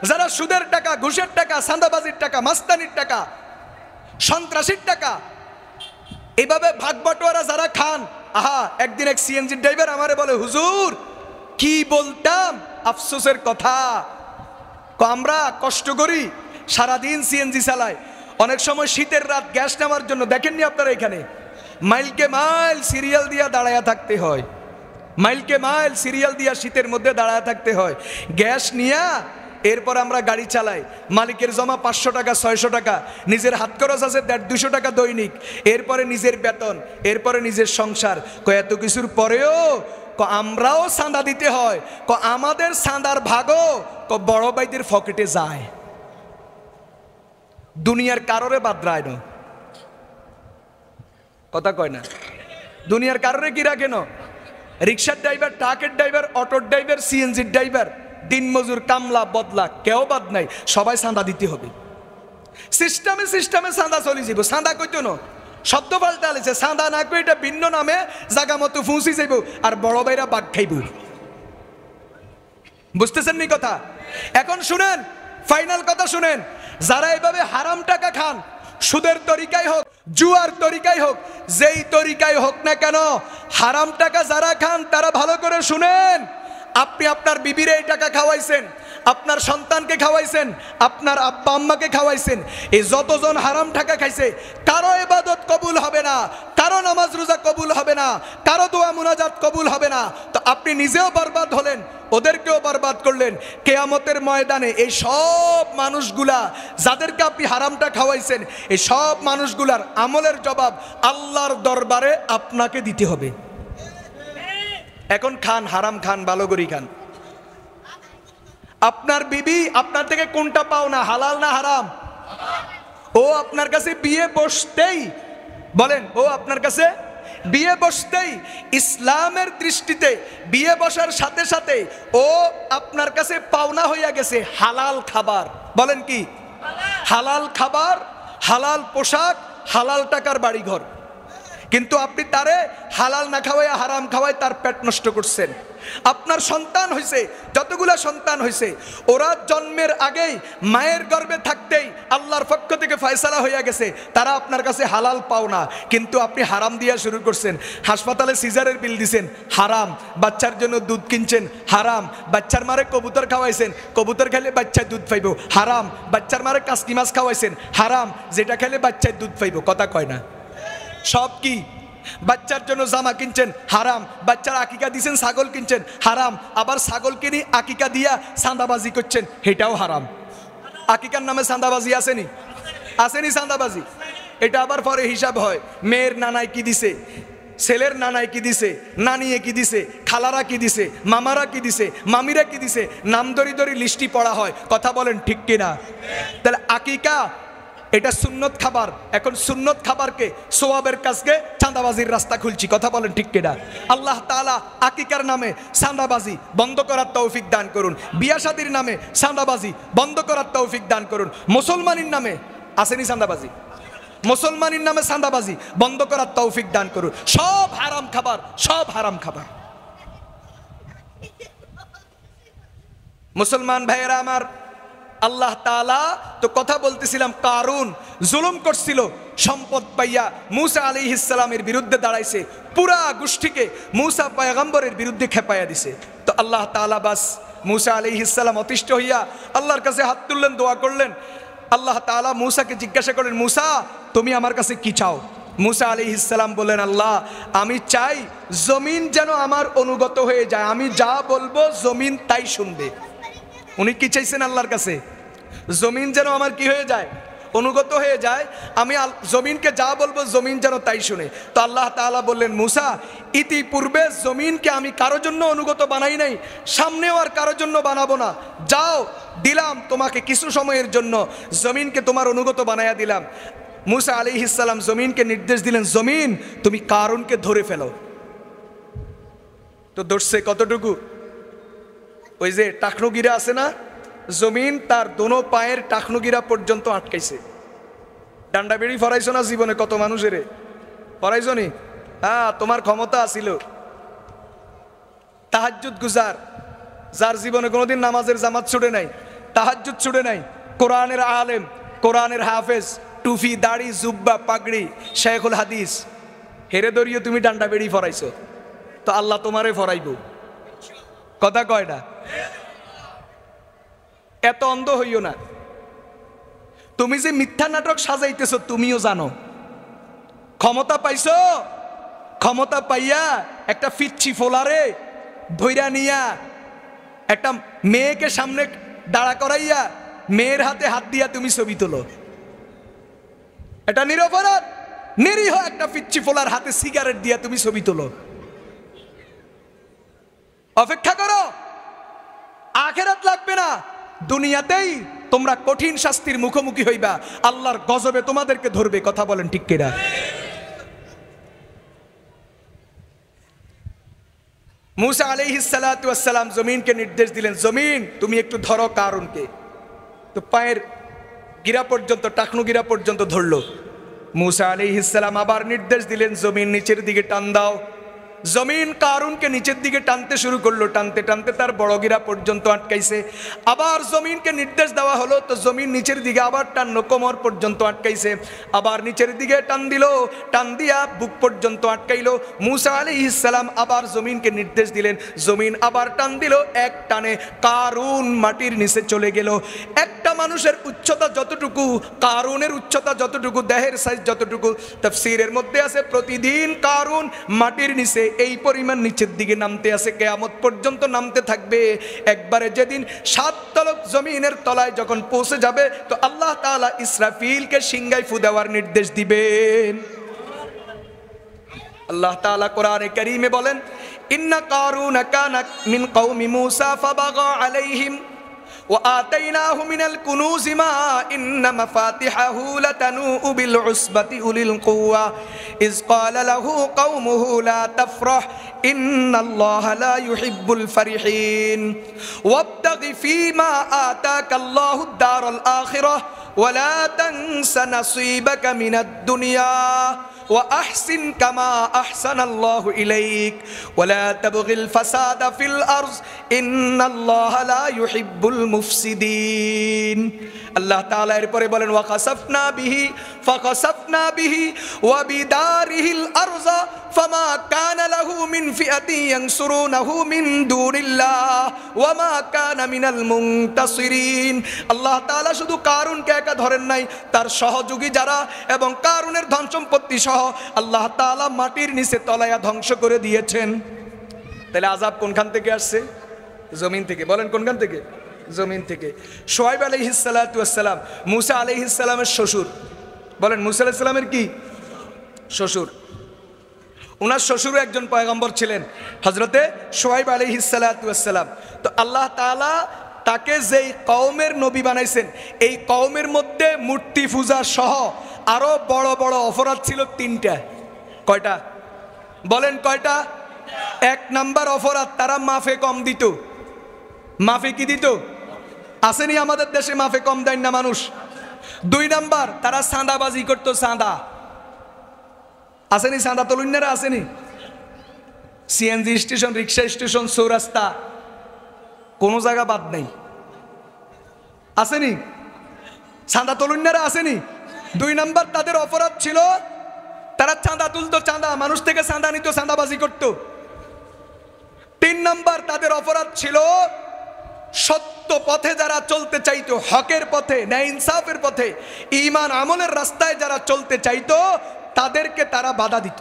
যারা সুদের টাকা, ঘুষের টাকা, চাঁদাবাজির টাকা, মাস্তানির টাকা, সন্ত্রাসীর টাকা এইভাবে ভাগ বটোয়ারা যারা খান, আহা, একদিন এক সিএনজি ড্রাইভার আমারে বলে, হুজুর কি বলতাম, আফসোসের কথা, আমরা কষ্ট করি, সারাদিন সিএনজি চালাই, অনেক সময় শীতের রাত গ্যাস নেওয়ার জন্য, দেখেননি আপনারা এখানে মাইলকে মাইল সিরিয়াল দিয়া দাঁড়ায়া থাকতে হয়, মাইলকে মাইল সিরিয়াল দিয়া শীতের মধ্যে দাঁড়ায় থাকতে হয় গ্যাস নিয়া। এরপর আমরা গাড়ি চালাই, মালিকের জমা 500 টাকা, 600 টাকা, নিজের হাত খরচ আছে 150-200 টাকা দৈনিক, এরপরে নিজের বেতন, এরপরে নিজের সংসার। এত কিছুর পরেও আমরাও চাঁদা দিতে হয়, আমাদের চাঁদার ভাগও বড় ভাইদের পকেটে যায়, দুনিয়ার কারোরে বাদরায় না। কথা কয় না? দুনিয়ার কারোরে কি রাখে না? রিক্সার ড্রাইভার, ট্রাকের ড্রাইভার, অটোর ড্রাইভার, সিএনজির ড্রাইভার, দিন মজুর, কামলা, বদলা, কেউ বাদ নাই, সবাই চাঁদা দিতে হবে। সিস্টেমে সিস্টেমে চাঁদা চলে যাব। চাঁদা কইতো না, শব্দ পাল্টা আলেছে, চাঁদা না কই এটা ভিন্ন নামে জায়গা মতো পৌঁছে যাইব, আর বড় ভাইরা বাঘ খাইব। বুঝতেছেন নি কথা? এখন শুনেন, ফাইনাল কথা শুনেন, যারা এইভাবে হারাম টাকা খান, সুদের তরিকায় হোক, জুয়ার তরিকায় হোক, যেই তরিকায় হোক না কেন, হারাম টাকা যারা খান তারা ভালো করে শুনেন, আপনি আপনার বিবির এই টাকা খাওয়াইছেন, আপনার সন্তানকে খাওয়াইছেন, আপনার আব্বা আম্মাকে খাওয়াইছেন, এই যতজন হারাম টাকা খাইছে কারো ইবাদত কবুল হবে না, কারো নামাজ রোজা কবুল হবে না, কারো দোয়া মুনাজাত কবুল হবে না। তো আপনি নিজেও বরবাদ হলেন, ওদেরকেও বরবাদ করলেন। কিয়ামতের ময়দানে এই সব মানুষগুলা যাদেরকে আপনি হারামটা খাওয়াইছেন, এই সব মানুষগুলার আমলের জবাব আল্লাহর দরবারে আপনাকে দিতে হবে। এখন খান, হারাম খান, ভালো করি খান। আপনার বিবি আপনার থেকে কোনটা পাও না, হালাল না হারাম? ও আপনার কাছে বিয়ে বসতেই, বলেন, ও আপনার কাছে বিয়ে বসতেই ইসলামের দৃষ্টিতে বিয়ে বসার সাথে সাথে ও আপনার কাছে পাওনা হইয়া গেছে হালাল খাবার। বলেন কি? হালাল খাবার, হালাল পোশাক, হালাল টাকার বাড়িঘর। কিন্তু আপনি তারে হালাল না খাওয়াইয়া হারাম খাওয়াই তার পেট নষ্ট করছেন। আপনার সন্তান হয়েছে, যতগুলা সন্তান হয়েছে, ওরা জন্মের আগেই মায়ের গর্ভে থাকতেই আল্লাহর পক্ষ থেকে ফয়সালা হইয়া গেছে তারা আপনার কাছে হালাল পাও না, কিন্তু আপনি হারাম দিয়া শুরু করছেন। হাসপাতালে সিজারের বিল দিছেন, হারাম। বাচ্চার জন্য দুধ কিনছেন, হারাম। বাচ্চার মারে কবুতর খাওয়াইছেন, কবুতর খেলে বাচ্চায় দুধ পাইব, হারাম। বাচ্চার মারে কাসকি মাছ খাওয়াইছেন, হারাম। যেটা খেলে বাচ্চায় দুধ পাইব, কথা কয় না? সব কি? বাচ্চার জন্য জামা কিনছেন, হারাম। বাচ্চার আকিকা দিয়েছেন, ছাগল কিনছেন, হারাম। আবার ছাগল কিনি আকিকা দিয়া চাঁদাবাজি করছেন, এটাও হারাম। আকিকার নামে চাঁদাবাজি আসেনি? আসেনি চাঁদাবাজি? এটা আবার পরে হিসাব হয়, মেয়ের নানায় কি দিছে, ছেলের নানায় কি দিছে, নানিয়ে কি দিছে, খালারা কি দিছে, মামারা কি দিছে, মামিরা কি দিছে, নাম ধরি ধরি লিস্টি পড়া হয়। কথা বলেন ঠিক কিনা? তাহলে আকিকা এটা সুন্নত খাবার। এখন সুন্নত খাবারকে, সোয়াবের কাজকে চাঁদাবাজির রাস্তা খুলছি। কথা বলেন ঠিক কিনা? আল্লাহ তাআলা আকিকার নামে চাঁদাবাজি বন্ধ করার তৌফিক দান করুন। বিয়া শাদীর নামে চাঁদাবাজি বন্ধ করার তৌফিক দান করুন। মুসলমানের নামে আসেনি চাঁদাবাজি, মুসলমানের নামে চাঁদাবাজি বন্ধ করার তৌফিক দান করুন। সব হারাম খাবার, সব হারাম খাবার। মুসলমান ভাইয়েরা আমার, আল্লাহ তাআলা তো কথা বলতেছিলাম, কারুন জুলুম করছিল, সম্পদ পাইয়া মূসা আলাইহিস সালামের বিরুদ্ধে দাঁড়াইছে, পুরা গোষ্ঠীকে মূসা পয়গম্বরের বিরুদ্ধে খেপাইয়া দিছে। তো আল্লাহ তাআলা বাস মূসা আলাইহিস সালাম অতিষ্ঠ হইয়া আল্লাহর কাছে হাত তুললেন, দোয়া করলেন। আল্লাহ তাআলা মূসাকে জিজ্ঞাসা করলেন, মূসা তুমি আমার কাছে কি চাও? মূসা আলাইহিস সালাম বললেন, আল্লাহ আমি চাই জমিন যেন আমার অনুগত হয়ে যায়, আমি যা বলবো জমিন তাই শুনবে। উনি কি চাইছেন আল্লাহর কাছে? জমিন যেন আমার কি হয়ে যায়, অনুগত হয়ে যায়, আমি জমিনকে যা বলবো জমিন যেন তাই শুনে। তো আল্লাহ তাআলা বললেন, মূসা ইতিপূর্বে জমিনকে আমি কারোর জন্য অনুগত বানাই নাই, সামনেও আর কারোর জন্য বানাবো না। যাও, দিলাম তোমাকে কিছু সময়ের জন্য, জমিনকে তোমার অনুগত বানাইয়া দিলাম। মূসা আলাইহিস সালাম জমিনকে নির্দেশ দিলেন, জমিন তুমি কারুনকে ধরে ফেলো। তো ধরছে কতটুকু? ওই যে টাকনুগিরা আছে না, জমিন তার দোনো পায়ের টাকনুগিরা পর্যন্ত আটকাইছে। ডান্ডা বেড়ি ফরাইছো না জীবনে কত মানুষের? ফরাইছো নি? হ্যাঁ, তোমার ক্ষমতা আছিল। তাহাজ্জুদ গুজার, যার জীবনে কোনোদিন নামাজের জামাত ছুটে নাই, তাহাজ্জুদ ছুটে নাই, কোরআনের আলেম, কোরআনের হাফেজ, টুফি, দাড়ি, জুব্বা, পাগড়ি, শেখুল হাদিস, হেরে দরিয়ে তুমি ডান্ডা বেড়ি ফরাইছো, তো আল্লাহ তোমারে ফরাইব। কথা কয় না? এত অন্ধ হইও না। তুমি যে মিথ্যা নাটক সাজাইতেছো তুমিও জানো। ক্ষমতা পাইছো, ক্ষমতা পাইয়া একটা ফিচ্ছি ফোলারে ধইরা নিয়া একটা মেয়েকে সামনে দাঁড়া করাইয়া মেয়ের হাতে হাত দিয়া তুমি ছবি তোলো। এটা নিরপরাধ, নিরীহ একটা ফিচ্ছি ফোলার হাতে সিগারেট দিয়া তুমি ছবি তোলো। অপেক্ষা করো, আখিরাত লাগবে না, দুনিয়াতেই তোমরা কঠিন শাস্তির মুখোমুখি হইবা, আল্লাহর গজবে তোমাদেরকে ধরবে। কথা বলেন ঠিক কিনা? মূসা আলাইহিস সালাতু ওয়াস সালাম জমিনকে নির্দেশ দিলেন, জমিন তুমি একটু ধরো কারুনকে। তো পায়ের গিরা পর্যন্ত, টাকনু গিরা পর্যন্ত ধরলো। মূসা আলাইহিস সালাম আবার নির্দেশ দিলেন, জমিন নিচের দিকে টান দাও। জমিন কারুনকে নিচের দিকে টানতে শুরু করলো, টানতে টানতে তার বড়গিরা পর্যন্ত আটকাইছে। আবার জমিনকে নির্দেশ দেওয়া হলো, তো জমিন নিচের দিকে আবার টানলো, কোমর পর্যন্ত আটকাইছে। আবার নিচের দিকে টান দিল, টান দিয়া বুক পর্যন্ত আটকাইলো। মূসা আলাইহিস সালাম আবার জমিনকে নির্দেশ দিলেন, জমিন আবার টান দিল, এক টানে কারুন মাটির নিচে চলে গেল। একটা মানুষের উচ্চতা যতটুকু, কারুনের উচ্চতা যতটুকু, দেহের সাইজ যতটুকু, তাফসীরের মধ্যে আছে প্রতিদিন কারুন মাটির নিচে এই পরিমাণ নিচের দিকে নামতে আছে, কিয়ামত পর্যন্ত নামতে থাকবে। একবারে যেদিন 7 তলব জমিনের তলায় যখন পৌঁছে যাবে, তো আল্লাহ তাআলা ইসরাফিলকে সিংহায় ফু দেওয়ার নির্দেশ দিবেন। আল্লাহ তাআলা কোরআনে কারীমে বলেন, ইন্না কারুনা কানা মিন কওমি মূসা ফাবাগা আলাইহিম وآتيناه من الكنوز ما إن مفاتحه لتنوء بالعصبة أولي القوة إذ قال له قومه لا تفرح إن الله لا يحب الفرحين وابتغ فيما آتاك الله الدار الآخرة ولا تنس نصيبك من الدنيا وأحسن كما أحسن الله إليك ولا تبغ الفساد في الأرض إن الله لا يحب المفسدين الله تعالى এরপরে বলেন وخسفنا به فخسفنا به وبداره الأرض فما كان له من فئة ينصرونه من دون الله وما كان من المنتصرين আল্লাহ তাআলা শুধু কারুনকে একা ধরেন নাই, তার সহযোগী যারা এবং কারুনের ধন সম্পত্তি সহ আল্লাহ তাআলা মাটির নিচে তলায়া ধ্বংস করে দিয়েছেন। তাহলে আযাব কোনখান থেকে আসছে? জমিন থেকে। বলেন কোনখান থেকে? জমিন থেকে। শুআয়ব আলাইহিস সালাতু ওয়াস সালাম মূসা আলাইহিস সালামের শ্বশুর। বলেন মূসা আলাইহিস সালামের কি শ্বশুর? ওনার শ্বশুরও একজন পয়গম্বর ছিলেন, হযরতে শুআয়ব আলাইহিস সালাতু ওয়াস সালাম। তো আল্লাহ তাআলা তাকে যেই কওমের নবী বানাইছেন, এই কওমের মধ্যে মূর্তি পূজা সহ আরো বড় বড় অপরাধ ছিল 3টা। কয়টা? বলেন কয়টা? 1 নাম্বার অপরাধ, তারা মাফে কম দিত। মাফে কি দিত? আসেনি আমাদের দেশে মাফে কম দেন না মানুষ। 2 নাম্বার, তারা চাঁদাবাজি করতো। চাঁদা আসেনি? চাঁদা তলুন্যারা আসেনি? সিএনজি স্টেশন, রিক্সা স্টেশন, চৌরাস্তা, কোনো জায়গা বাদ নেই। আসেনি? চাঁদা তলুন্যারা আসেনি? 2 নাম্বার, তাদের অপরাধ ছিল তারা চাঁদা তুলতো, চাঁদা মানুষ থেকে চাঁদা নিত, চাঁদাবাজি করত। 3 নাম্বার, তাদের অপরাধ ছিল সত্য পথে যারা চলতে চাইতো, হকের পথে, ন্যায় ইনসাফের পথে, ঈমান আমলের রাস্তায় যারা চলতে চাইতো, তাদেরকে তারা বাধা দিত।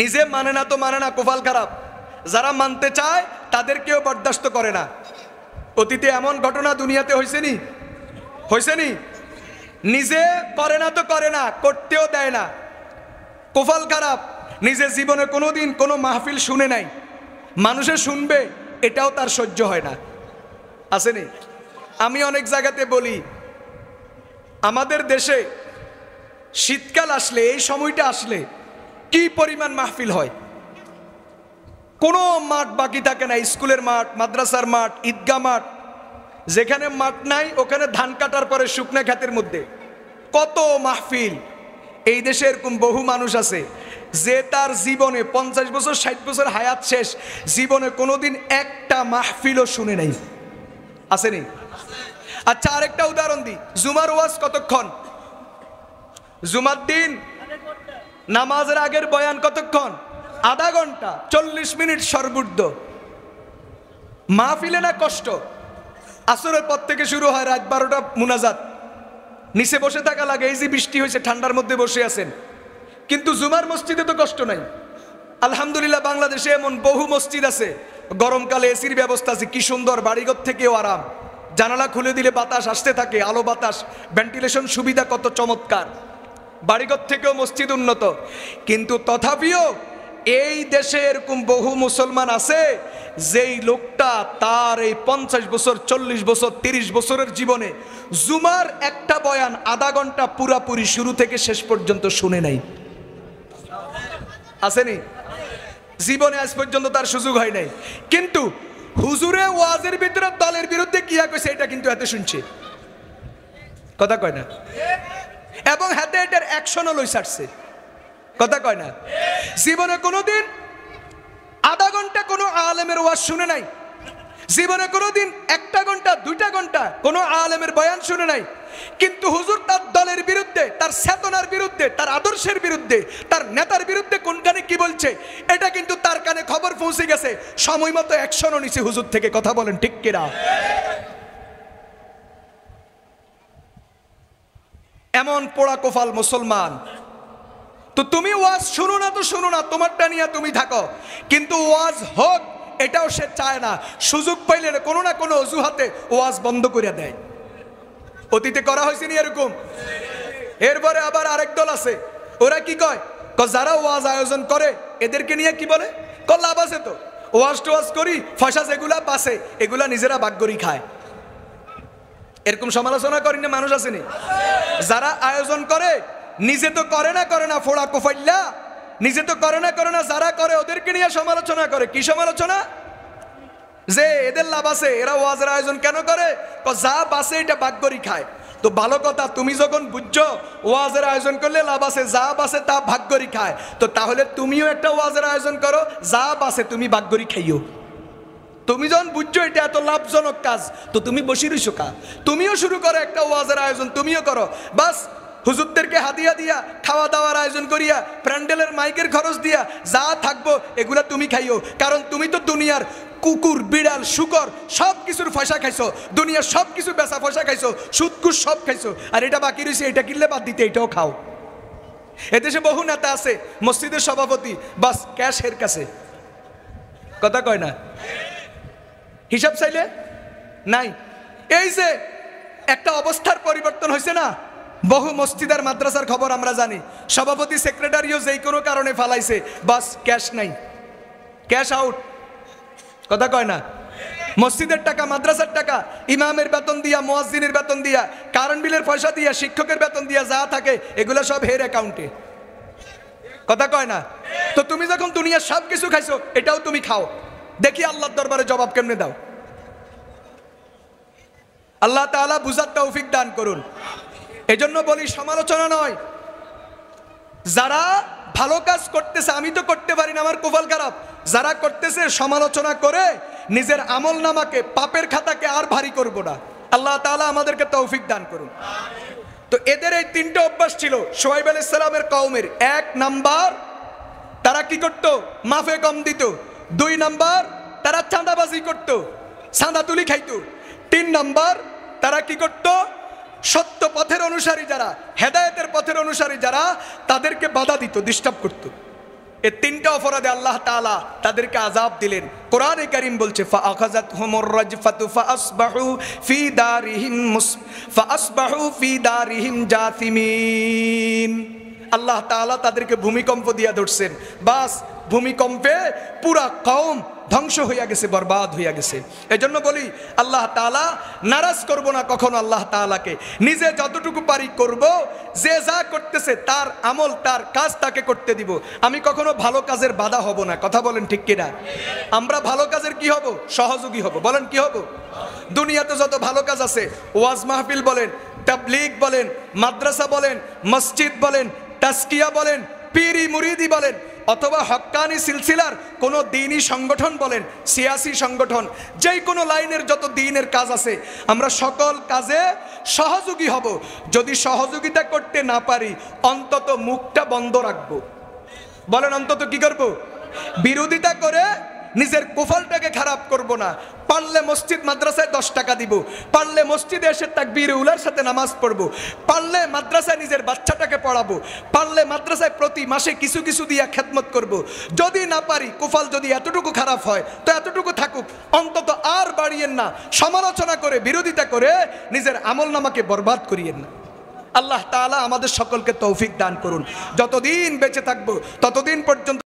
নিজে মানে না তো মানে না, কপাল খারাপ। যারা মানতে চায় তাদেরকেও বরদাস্ত করে না। অতীতে এমন ঘটনা দুনিয়াতে হয়েছেনি? হয়েছেনি? নিজে করে না তো করে না, করতেও দেয় না। কপাল খারাপ, নিজের জীবনে কোনোদিন কোনো মাহফিল শুনে নাই, মানুষে শুনবে এটাও তার সহ্য হয় না। আসেনি? আমি অনেক জায়গাতে বলি, আমাদের দেশে শীতকাল আসলে, এই সময়টা আসলে কি পরিমাণ মাহফিল হয়। কোনো মাঠ বাকি থাকে না, স্কুলের মাঠ, মাদ্রাসার মাঠ, ঈদগাহ মাঠ, যেখানে মাঠ নাই ওখানে ধান কাটার পরে শুকনা ক্ষেতের মধ্যে কত মাহফিল। এই দেশে এরকম বহু মানুষ আছে যে তার জীবনে 50 বছর 60 বছর হায়াত শেষ, জীবনে কোনোদিন একটা মাহফিলও শুনে নাই। আসেনি? আচ্ছা, আরেকটা উদাহরণ দিই। জুমার ওয়াজ কতক্ষণ? জুমার দিন নামাজের আগের বয়ান কতক্ষণ? আধা ঘন্টা, 40 মিনিট সর্বোচ্চ। মাহফিলে না কষ্ট? আসরের পর থেকে শুরু হয়, রাত 12টা মুনাজাত, নিচে বসে থাকা লাগে। এই যে বৃষ্টি হয়েছে, ঠান্ডার মধ্যে বসে আছেন, কিন্তু জুমার মসজিদে তো কষ্ট নাই। আলহামদুলিল্লাহ, বাংলাদেশে এমন বহু মসজিদ আছে, গরমকালে এসির ব্যবস্থা আছে, কি সুন্দর, বাড়িঘর থেকেও আরাম, জানালা খুলে দিলে বাতাস আসতে থাকে, আলো বাতাস, ভেন্টিলেশন সুবিধা কত চমৎকার, বাড়িঘর থেকেও মসজিদ উন্নত। কিন্তু তথাপিও এই দেশে এরকম বহু মুসলমান আছে যেই লোকটা তার এই 50 বছর, 40 বছর, 30 বছরের জীবনে জুমার একটা বয়ান আধা ঘন্টা পুরাপুরি শুরু থেকে শেষ পর্যন্ত শুনে নাই। আসেনি? জীবনে আজ পর্যন্ত তার সুযোগ হয় নাই। কিন্তু হুজুরে ওয়াজের ভিতরে দলের বিরুদ্ধে কি কইছে এটা কিন্তু হাতে শুনছে, কথা কয় না, এবং হাতে এটার অ্যাকশনও লই ছাড়ছে। কথা কয় না? জীবনে কোনোদিন আধা ঘন্টা কোনো আলেমের ওয়াজ শুনে নাই, জীবনে কোনোদিন 1 ঘন্টা 2 ঘন্টা কোনো আলেমের বয়ান শুনে নাই, কিন্তু হুজুর তার দলের বিরুদ্ধে, তার চেতনার বিরুদ্ধে, তার আদর্শের বিরুদ্ধে, তার নেতার বিরুদ্ধে কোনখানে কি বলছে এটা কিন্তু তার কানে খবর পৌঁছে গেছে, সময় মতো অ্যাকশনও নিছে হুজুর থেকে। কথা বলেন ঠিক কিনা? এমন পোড়া কোফাল মুসলমান। তো তুমি ওয়াজ শুনো না তো শুনো না, তোমারটা নিয়ে তুমি থাকো, কিন্তু ওয়াজ হোক এটাও সে চায় না। সুযোগ পাইলে কোনো না কোনো অজুহাতে ওয়াজ বন্ধ করে দেয়। অতীতে করা হয়েছে নি এরকম? এরপরে আবার আরেক দল আছে, ওরা কি কয়, যারা ওয়াজ আয়োজন করে এদেরকে নিয়ে কি বলে, লাভ আছে তো, ওয়াজ টোয়াজ করি, ফসা যেগুলা পাশে এগুলা নিজেরা ভাগ করি খায়। এরকম সমালোচনা করি না মানুষ আসেনি? যারা আয়োজন করে নিজে তো করে না ফোড়া কোফাইল্লা, নিজে তো করে না, যারা করে ওদেরকে নিয়ে সমালোচনা করে। কি সমালোচনা? যে এদের লাভ আছে, এরা ওয়াজের আয়োজন কেন করে, যা বাসে এটা ভাগ করি খায়। তো ভালো কথা, তুমি যখন বুঝছো ওয়াজের আয়োজন করলে লাভ আছে, যা বাসে তা ভাগ করি খায়, তো তাহলে তুমিও একটা ওয়াজের আয়োজন করো, যা বাসে তুমি ভাগ করি খাইও। তুমি যখন বুঝছো এটা এত লাভজনক কাজ, তো তুমি বসে রইছো কা? তুমিও শুরু করো একটা ওয়াজের আয়োজন, তুমিও করো। বাস হুজুরদেরকে হাদিয়া দিয়া, খাওয়া দাওয়ার আয়োজন করিয়া, প্যান্ডেলের মাইকের খরচ দিয়া যা থাকবো এগুলা তুমি খাইও। কারণ তুমি তো দুনিয়ার কুকুর, বিড়াল, শুকর সব কিছুর পয়সা খাইছো, দুনিয়ার সব কিছু বেচা পয়সা খাইছো, সুদকুর সব খাইছো, আর এটা বাকি রয়েছে, এটা কিনলে বাদ দিতে এটাও খাও। এদেশে বহু নেতা আছে, মসজিদের সভাপতি, বাস ক্যাশ এর কাছে। কথা কয় না? হিসাব চাইলে নাই। এই যে একটা অবস্থার পরিবর্তন হয়েছে না, বহু মসজিদ আর মাদ্রাসার খবর আমরা জানি, সভাপতি সেক্রেটারিও যেই কোনো কারণে ফালাইছে, বাস ক্যাশ নাই, ক্যাশ আউট। কথা কয় না? মসজিদের টাকা, মাদ্রাসার টাকা, ইমামের বেতন দিয়া, মুয়াজ্জিনের বেতন দিয়া, কারেন্ট বিলের পয়সা দিয়া, শিক্ষকের বেতন দিয়া যা থাকে এগুলো সব হের অ্যাকাউন্টে। কথা কয় না? তো তুমি যখন দুনিয়ার সব কিছু খাইছো, এটাও তুমি খাও, দেখি আল্লাহর দরবারে জবাব কেমনে দাও। আল্লাহ তাআলা বুঝার তৌফিক দান করুন। এজন্য বলি, সমালোচনা নয়, যারা ভালো কাজ করতেছে, আমি তো করতে পারি না, আমার কপাল খারাপ, যারা করতেছে সমালোচনা করে নিজের আমল নামাকে, পাপের খাতাকে আর ভারী করব না। আল্লাহ তাআলা আমাদেরকে তৌফিক দান করুন। তো এদের এই 3টে অভ্যাস ছিল শুআয়ব আলাইহিস সালামের কওমের। 1 নাম্বার, তারা কি করত, মাফে কম দিত। 2 নাম্বার, তারা চাঁদাবাজি করত, চাঁদা তুলি খাইতো। 3 নাম্বার, তারা কি করত, সত্য পথের অনুসারী যারা, হেদায়েতের পথের অনুসারী যারা, তাদেরকে বাধা দিত, ডিস্টার্ব করত। এই 3টা অপরাধে আল্লাহ তাআলা তাদেরকে আযাব দিলেন। কোরআনে কারীম বলছে, ফাআখাযাতহুমুর রাজফাতু ফাআসবাহু ফি দারিহিম জাসিমিন। আল্লাহ তাআলা তাদেরকে ভূমিকম্প দিয়া ধরছেন। বাস ভূমিকম্পে পুরা কওম ধ্বংস হইয়া গেছে, বরবাদ হইয়া গেছে। এজন্য বলি, আল্লাহ তাআলা নারাজ করব না কখনো আল্লাহ তাআলাকে। নিজে যতটুকু পারি করব, যে যা করতেছে তার আমল, তার কাজ তাকে করতে দিব। আমি কখনো ভালো কাজের বাধা হব না। কথা বলেন ঠিক কিনা? আমরা ভালো কাজের কি হব? সহযোগী হব। বলেন কি হব? দুনিয়াতে যত ভালো কাজ আছে, ওয়াজ মাহফিল বলেন, তাবলীগ বলেন, মাদ্রাসা বলেন, মসজিদ বলেন, তাজকিয়া বলেন, পীরি মুরিদি বলেন, অথবা হক্কানি সিলসিলার কোনো দ্বীনি সংগঠন বলেন, সিয়াসি সংগঠন, যেই কোনো লাইনের যত দ্বীনের কাজ আছে, আমরা সকল কাজে সহযোগী হব। যদি সহযোগিতা করতে না পারি, অন্তত মুখটা বন্ধ রাখবো। বলেন অন্তত কি করব? বিরোধিতা করে নিজের কোফালটাকে খারাপ করব না। পারলে মসজিদ মাদ্রাসায় 10 টাকা দিব, পারলে মসজিদে এসে তাকবীর উলার সাথে নামাজ পড়বো, পারলে মাদ্রাসায় নিজের বাচ্চাটাকে পড়াবো, পারলে মাদ্রাসায় প্রতি মাসে কিছু কিছু দিয়া খেদমত করব। যদি না পারি, কোফাল যদি এতটুকু খারাপ হয়, তো এতটুকু থাকুক, অন্তত আর বাড়িয়েন না। সমালোচনা করে, বিরোধিতা করে নিজের আমল নামাকে বরবাদ করিয়েন না। আল্লাহ তাআলা আমাদের সকলকে তৌফিক দান করুন। যতদিন বেঁচে থাকবো ততদিন পর্যন্ত